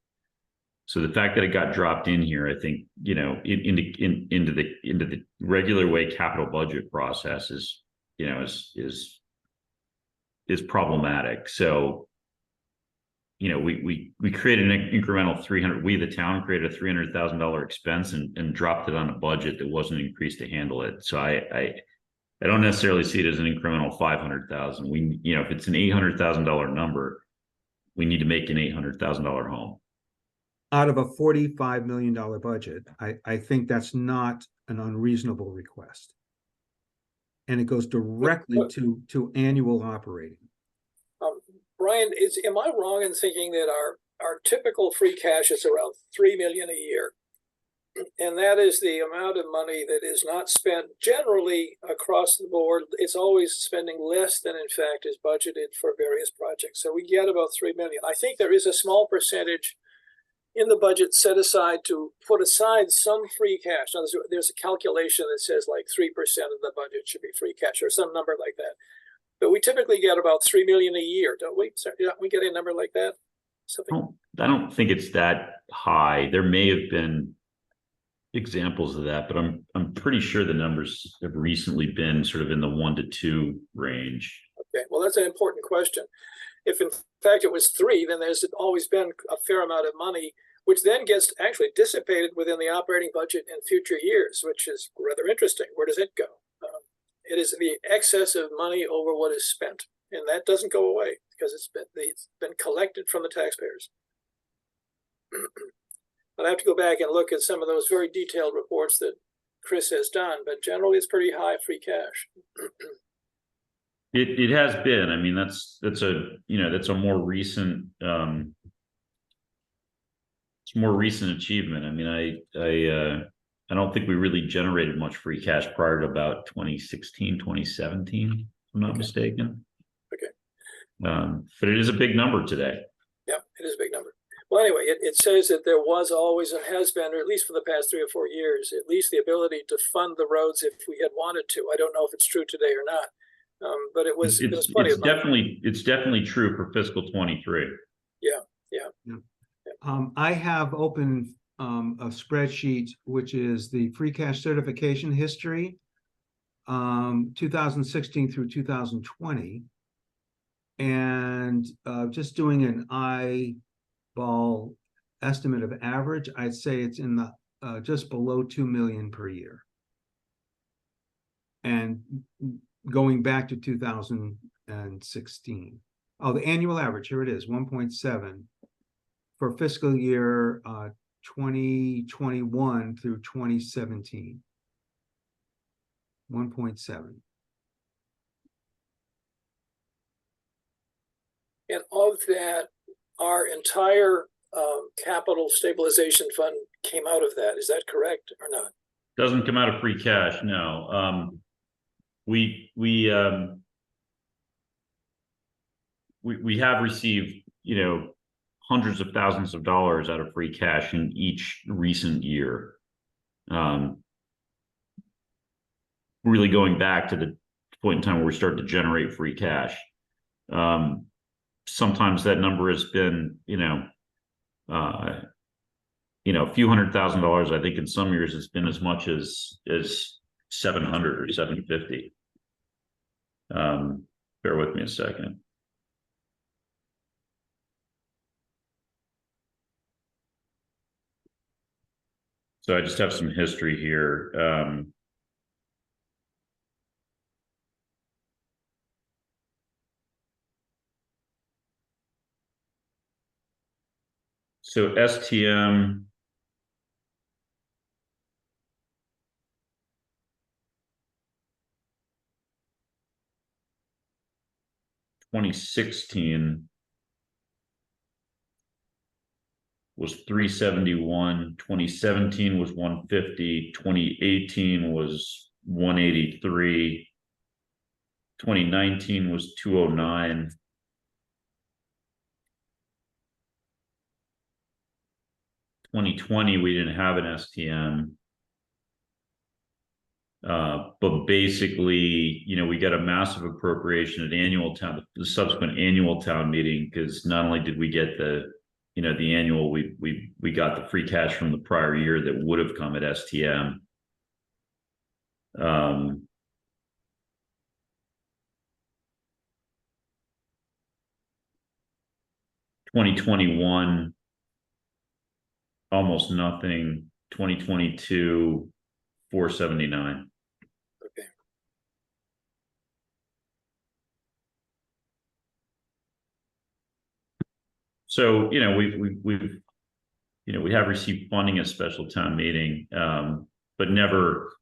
So the fact that it got dropped in here, I think, you know, into the regular way capital budget process is, you know, is problematic. So, you know, we created an incremental 300, we, the town, created a $300,000 expense and dropped it on a budget that wasn't increased to handle it. So I don't necessarily see it as an incremental 500,000. We, you know, if it's an $800,000 number, we need to make an $800,000 home. Out of a $45 million budget, I think that's not an unreasonable request. And it goes directly to annual operating. Brian, am I wrong in thinking that our typical free cash is around 3 million a year? And that is the amount of money that is not spent generally across the board. It's always spending less than in fact is budgeted for various projects. So we get about 3 million. I think there is a small percentage in the budget set aside to put aside some free cash. Now, there's a calculation that says like 3% of the budget should be free cash or some number like that. But we typically get about 3 million a year, don't we? So, yeah, we get a number like that. Something. I don't think it's that high. There may have been examples of that, but I'm pretty sure the numbers have recently been sort of in the 1 to 2 range. Okay, well, that's an important question. If in fact it was 3, then there's always been a fair amount of money, which then gets actually dissipated within the operating budget in future years, which is rather interesting. Where does it go? It is the excess of money over what is spent, and that doesn't go away because it's been collected from the taxpayers. I'd have to go back and look at some of those very detailed reports that Chris has done, but generally it's pretty high free cash. It has been. I mean, that's a, you know, that's a more recent it's a more recent achievement. I mean, I don't think we really generated much free cash prior to about 2016, 2017, if I'm not mistaken. Okay. But it is a big number today. Yeah, it is a big number. Well, anyway, it says that there was always and has been, or at least for the past 3 or 4 years, at least the ability to fund the roads if we had wanted to. I don't know if it's true today or not, but it was plenty of money. It's definitely true for fiscal 23. Yeah. I have open a spreadsheet, which is the free cash certification history, 2016 through 2020. And just doing an eyeball estimate of average, I'd say it's in the just below 2 million per year. And going back to 2016. Oh, the annual average, here it is, 1.7 for fiscal year 2021 through 2017. 1.7. And of that, our entire capital stabilization fund came out of that. Is that correct or not? Doesn't come out of free cash, no. We have received, you know, hundreds of thousands of dollars out of free cash in each recent year. Really going back to the point in time where we started to generate free cash. Sometimes that number has been, you know, a few $100,000. I think in some years it's been as much as 700 or 750. Bear with me a second. So I just have some history here. So STM (2016) was 371, 2017 was 150, 2018 was 183, 2019 was 209. 2020, we didn't have an STM. But basically, you know, we got a massive appropriation at the subsequent annual town meeting, because not only did we get the you know, the annual, we got the free cash from the prior year that would have come at STM. 2021, almost nothing. 2022, 479. Okay. So, you know, we have received funding at special town meeting, but never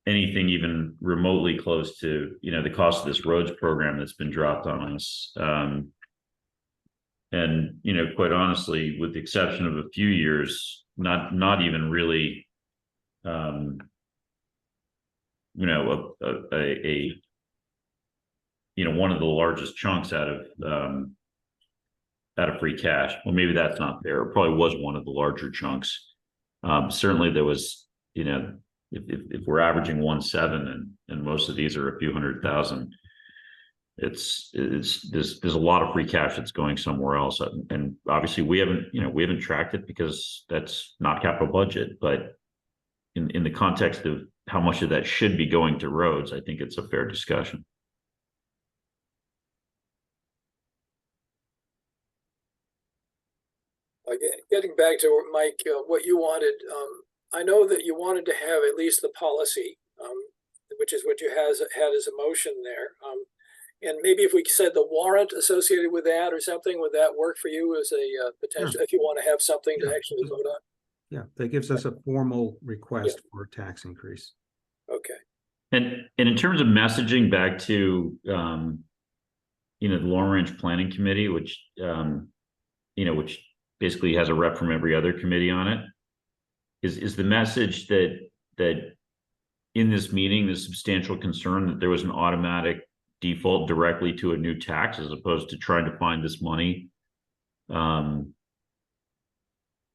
anything even remotely close to, you know, the cost of this roads program that's been dropped on us. And, you know, quite honestly, with the exception of a few years, not even really, you know, you know, one of the largest chunks out of free cash. Well, maybe that's not fair. It probably was one of the larger chunks. Certainly there was, you know, if we're averaging 1.7 and most of these are a few $100,000, there's a lot of free cash that's going somewhere else. And obviously we haven't tracked it because that's not capital budget, but in the context of how much of that should be going to roads, I think it's a fair discussion. Getting back to Mike, what you wanted, I know that you wanted to have at least the policy, which is what you had as a motion there. And maybe if we said the warrant associated with that or something, would that work for you as a potential, if you want to have something to actually vote on? Yeah, that gives us a formal request for a tax increase. Okay. And in terms of messaging back to, you know, the long range planning committee, which, you know, which basically has a rep from every other committee on it, is the message that in this meeting, there's substantial concern that there was an automatic default directly to a new tax as opposed to trying to find this money.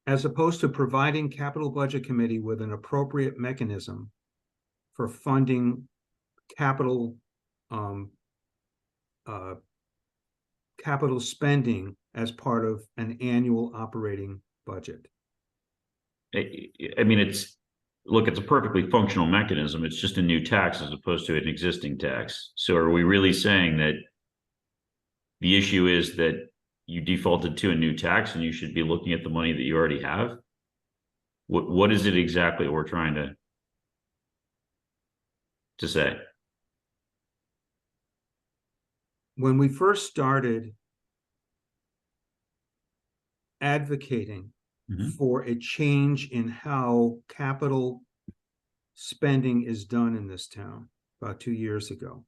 As opposed to providing capital budget committee with an appropriate mechanism for funding capital capital spending as part of an annual operating budget. I mean, it's a perfectly functional mechanism. It's just a new tax as opposed to an existing tax. So are we really saying that the issue is that you defaulted to a new tax and you should be looking at the money that you already have? What is it exactly we're trying to say? When we first started advocating for a change in how capital spending is done in this town about 2 years ago,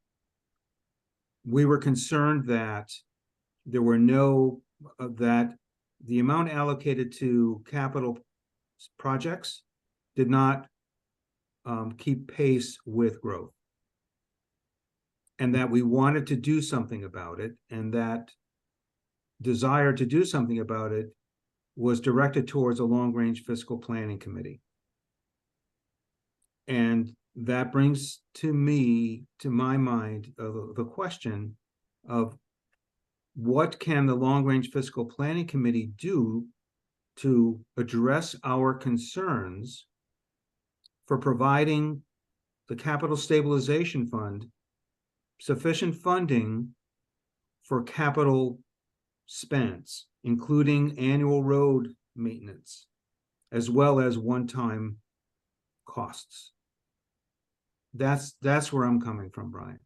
we were concerned that there were that the amount allocated to capital projects did not keep pace with growth, and that we wanted to do something about it, and that desire to do something about it was directed towards a long-range fiscal planning committee. And that brings to my mind, the question of what can the long-range fiscal planning committee do to address our concerns for providing the capital stabilization fund sufficient funding for capital spends, including annual road maintenance, as well as one-time costs. That's where I'm coming from, Brian.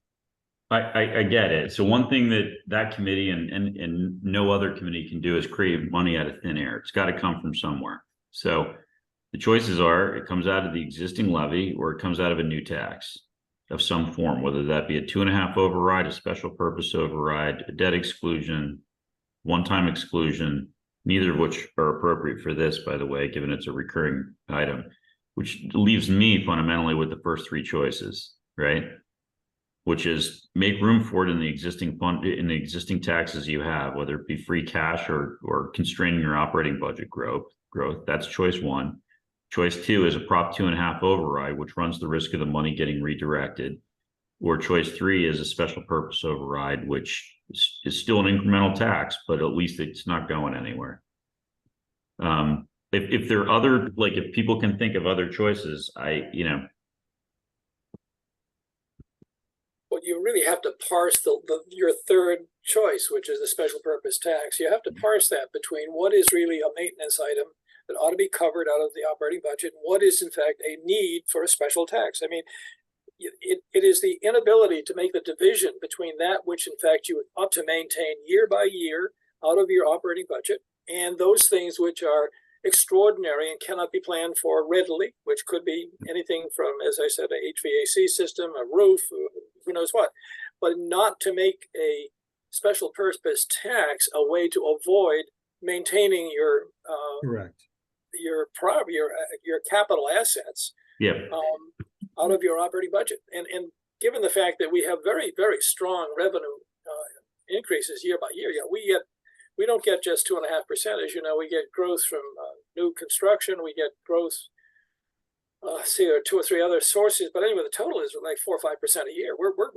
I get it. So one thing that committee and no other committee can do is create money out of thin air. It's got to come from somewhere. So the choices are, it comes out of the existing levy or it comes out of a new tax of some form, whether that be a 2.5 override, a special purpose override, a debt exclusion, one-time exclusion, neither of which are appropriate for this, by the way, given it's a recurring item, which leaves me fundamentally with the first three choices, right? Which is make room for it in the existing fund, in the existing taxes you have, whether it be free cash or constraining your operating budget growth. That's choice one. Choice two is a Prop 2.5 override, which runs the risk of the money getting redirected. Or choice three is a special purpose override, which is still an incremental tax, but at least it's not going anywhere. If there are other, like, if people can think of other choices, Well, you really have to parse your third choice, which is the special purpose tax. You have to parse that between what is really a maintenance item that ought to be covered out of the operating budget, and what is in fact a need for a special tax. I mean, it is the inability to make the division between that which in fact you ought to maintain year by year out of your operating budget, and those things which are extraordinary and cannot be planned for readily, which could be anything from, as I said, a HVAC system, a roof, who knows what, but not to make a special purpose tax a way to avoid maintaining your Correct. your capital assets yeah. out of your operating budget. And given the fact that we have very, very strong revenue increases year by year, we don't get just 2.5%. As you know, we get growth from new construction. We get growth. See, there are 2 or 3 other sources, but anyway, the total is like 4 or 5% a year. We were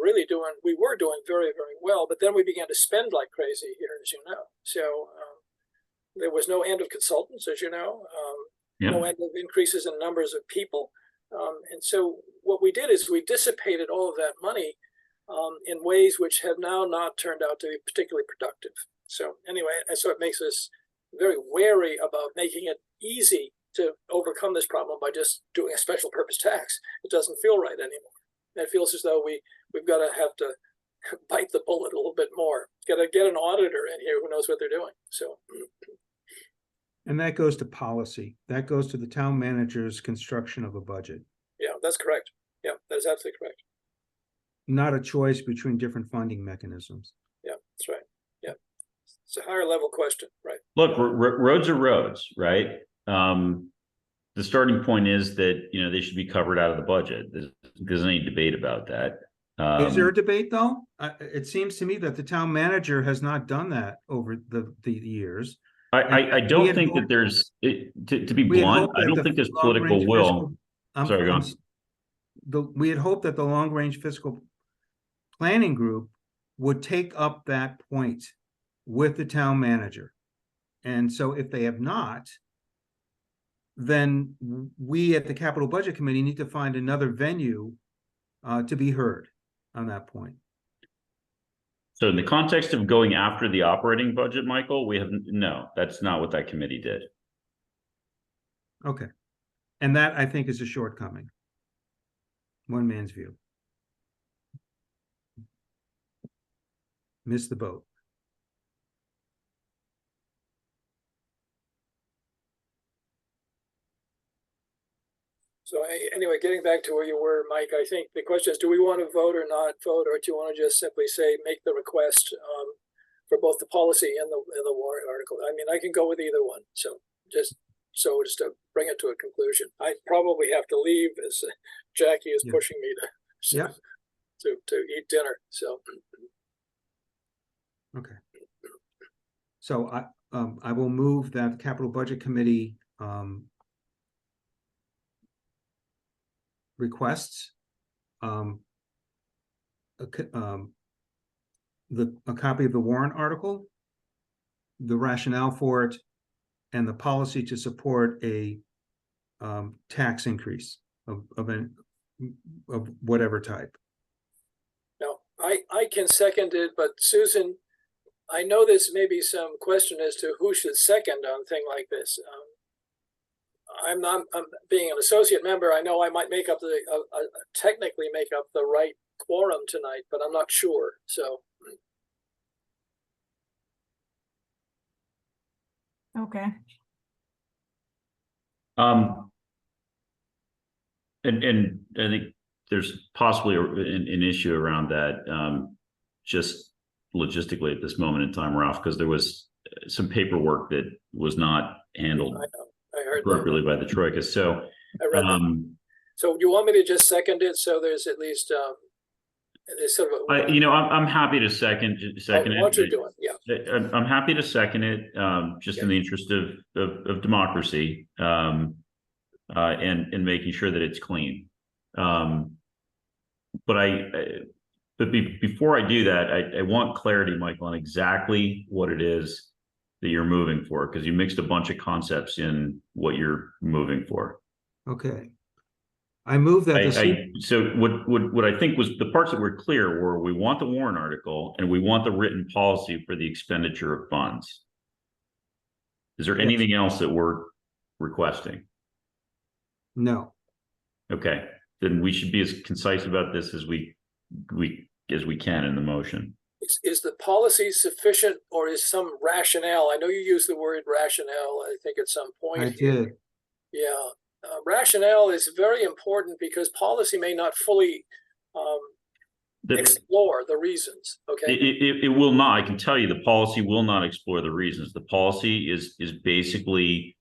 doing very, very well, but then we began to spend like crazy here, as you know. So there was no end of consultants, as you know, no end of increases in numbers of people. And so what we did is we dissipated all of that money in ways which have now not turned out to be particularly productive. So anyway, so it makes us very wary about making it easy to overcome this problem by just doing a special purpose tax. It doesn't feel right anymore. It feels as though we've got to have to bite the bullet a little bit more. Got to get an auditor in here who knows what they're doing. So, and that goes to policy. That goes to the town manager's construction of a budget. Yeah, that's correct. Yeah, that's absolutely correct. Not a choice between different funding mechanisms. Yeah, that's right. Yeah, it's a higher level question, right? Look, roads are roads, right? The starting point is that, they should be covered out of the budget. There's any debate about that. Is there a debate though? It seems to me that the town manager has not done that over the years. I don't think that there's, to be blunt, I don't think there's political will. Sorry, go on. We had hoped that the long-range fiscal planning group would take up that point with the town manager. And so if they have not, then we at the Capital Budget Committee need to find another venue to be heard on that point. So in the context of going after the operating budget, Michael, no, that's not what that committee did. Okay. And that, I think, is a shortcoming. One man's view. Missed the boat. So anyway, getting back to where you were, Mike, I think the question is, do we want to vote or not vote, or do you want to just simply say, make the request for both the policy and the warrant article? I mean, I can go with either one. So just to bring it to a conclusion, I probably have to leave as Jackie is pushing me to eat dinner. So. Okay. So I will move that the Capital Budget Committee requests a copy of the warrant article, the rationale for it, and the policy to support a tax increase of whatever type. No, I can second it, but Susan, I know this may be some question as to who should second on a thing like this. I'm being an associate member. I know I might technically make up the right quorum tonight, but I'm not sure. So. Okay. And I think there's possibly an issue around that, just logistically at this moment in time, Ralph, because there was some paperwork that was not handled appropriately by the Troika. So, I read that. So you want me to just second it? So there's at least there's sort of I'm happy to second it. What you're doing, yeah. I'm happy to second it, just in the interest of democracy, and making sure that it's clean. But before I do that, I want clarity, Michael, on exactly what it is that you're moving for, because you mixed a bunch of concepts in what you're moving for. Okay. I move that So what I think was the parts that were clear were we want the warrant article and we want the written policy for the expenditure of funds. Is there Yes. anything else that we're requesting? No. Okay, then we should be as concise about this as we can in the motion. Is the policy sufficient, or is some rationale? I know you used the word rationale, I think at some point. I here. did. Yeah, rationale is very important because policy may not fully explore the reasons. Okay. It will not. I can tell you the policy will not explore the reasons. The policy is basically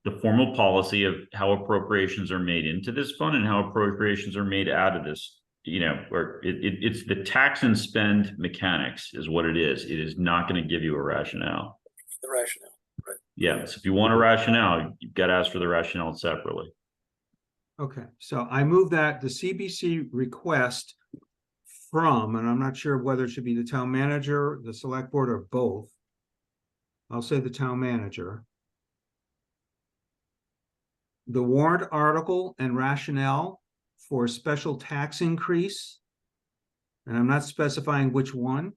the formal policy of how appropriations are made into this fund and how appropriations are made out of this. You know, or it's the tax and spend mechanics is what it is. It is not going to give you a rationale. The rationale. Right. Yeah. So if you want a rationale, you've got to ask for the rationale separately. Okay, so I move that the CBC request from, and I'm not sure whether it should be the town manager, the select board, or both. I'll say the town manager. The warrant article and rationale for a special tax increase. And I'm not specifying which one.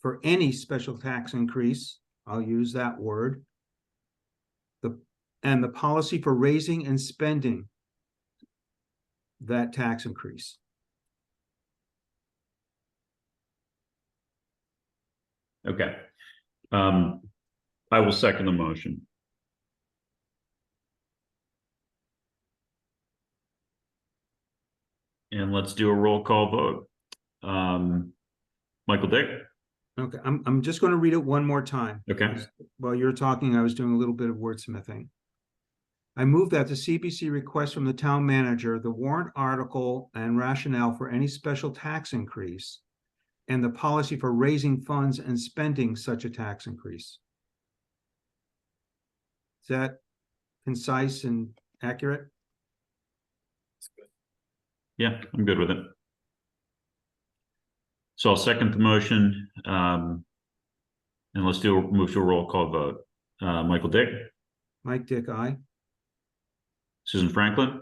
For any special tax increase, I'll use that word. And the policy for raising and spending that tax increase. Okay. I will second the motion. And let's do a roll call vote. Michael Dick? Okay, I'm just going to read it one more time. Okay. While you're talking, I was doing a little bit of wordsmithing. I move that the CBC request from the town manager the warrant article and rationale for any special tax increase and the policy for raising funds and spending such a tax increase. Is that concise and accurate? Yeah, I'm good with it. So I'll second the motion. And let's move to a roll call vote. Michael Dick? Mike Dick, aye. Susan Franklin?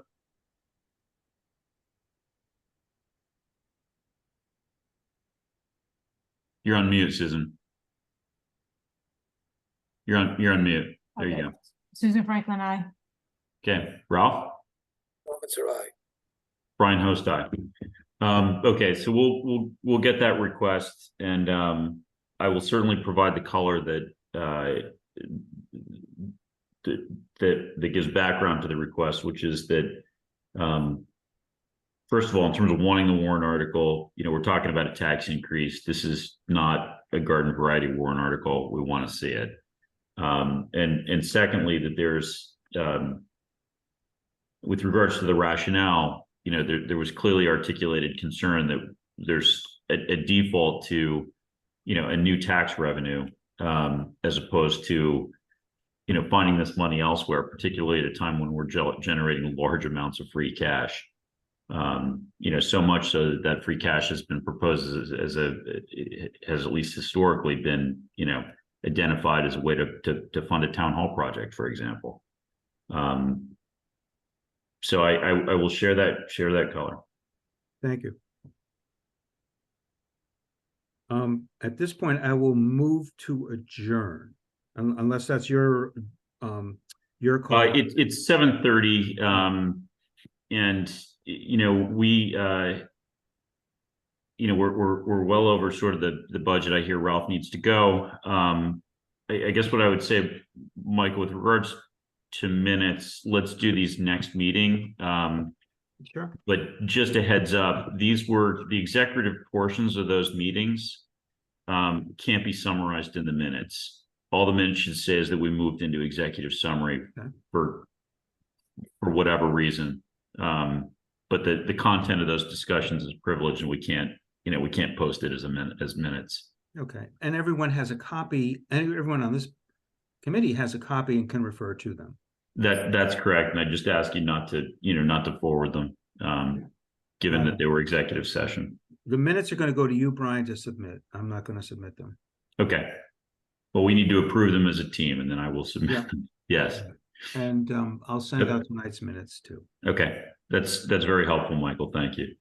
You're on mute, Susan. You're on mute. There Okay. you go. Susan Franklin, aye. Okay, Ralph? Comments are aye. Brian Host, aye. Okay, so we'll get that request, and I will certainly provide the color that that gives background to the request, which is that first of all, in terms of wanting the warrant article, you know, we're talking about a tax increase. This is not a garden variety warrant article. We want to see it. And secondly, that there's with regards to the rationale, you know, there was clearly articulated concern that there's a default to, you know, a new tax revenue as opposed to, you know, finding this money elsewhere, particularly at a time when we're generating large amounts of free cash. You know, so much so that free cash has been proposed has at least historically been, you know, identified as a way to fund a town hall project, for example. So I will share that color. Thank you. At this point, I will move to adjourn, unless that's your call. It's 7:30, and you know we're well over sort of the budget. I hear Ralph needs to go. I guess what I would say, Michael, with regards to minutes, let's do these next meeting. Sure. But just a heads up, these were the executive portions of those meetings can't be summarized in the minutes. All the minutes should say is that we moved into executive summary for whatever reason. But the content of those discussions is privileged, and we can't post it as minutes. Okay, and everyone has a copy, and everyone on this committee has a copy and can refer to them. That's correct, and I just ask you not to forward them, given that they were executive session. The minutes are going to go to you, Brian, to submit. I'm not going to submit them. Okay. Well, we need to approve them as a team, and then I will submit Yeah. them. Yes. And I'll send out tonight's minutes too. Okay. That's very helpful, Michael. Thank you.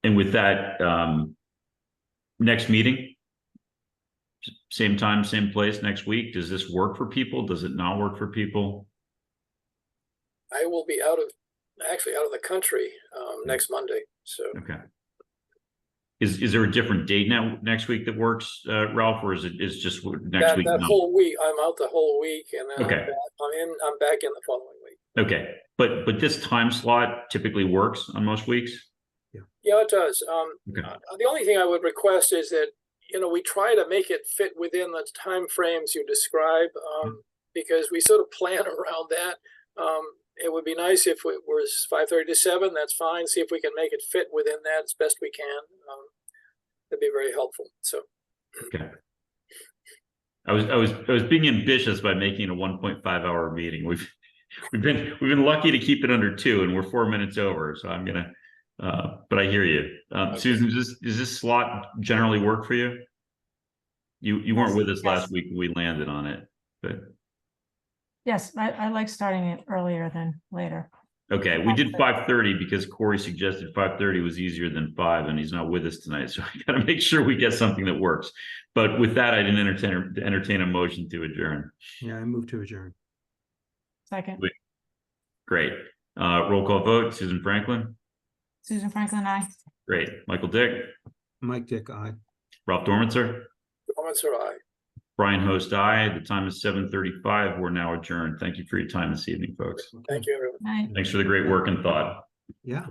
And with that, next meeting, same time, same place next week. Does this work for people? Does it not work for people? I will be out of the country next Monday. So Okay. Is there a different date next week that works, Ralph, or is just next week? that whole week, I'm out the whole week, and then Okay. I'm back in the following week. Okay, but this time slot typically works on most weeks? Yeah, it does. Okay. The only thing I would request is that, we try to make it fit within the time frames you describe, because we sort of plan around that. It would be nice if it was 5:30 to 7. That's fine. See if we can make it fit within that as best we can. That'd be very helpful. So. Okay. I was being ambitious by making a 1.5-hour meeting. We've been lucky to keep it under 2, and we're 4 minutes over. So I'm gonna. But I hear you, Okay. Susan. Does this slot generally work for you? You weren't with us last week when we landed on it, but Yes, I like starting it earlier than later. okay. We did 5:30 because Corey suggested 5:30 was easier than 5, and he's not with us tonight. So I got to make sure we get something that works. But with that, I didn't entertain a motion to adjourn. Yeah, I move to adjourn. Second, Great. Roll call vote. Susan Franklin. Susan Franklin, aye. Great. Michael Dick. Mike Dick, aye. Ralph Dormitzer. Comments are aye. Brian Host, aye. The time is 7:35. We're now adjourned. Thank you for your time this evening, folks. Thank you, everyone. Aye. Thanks for the great work and thought. Yeah.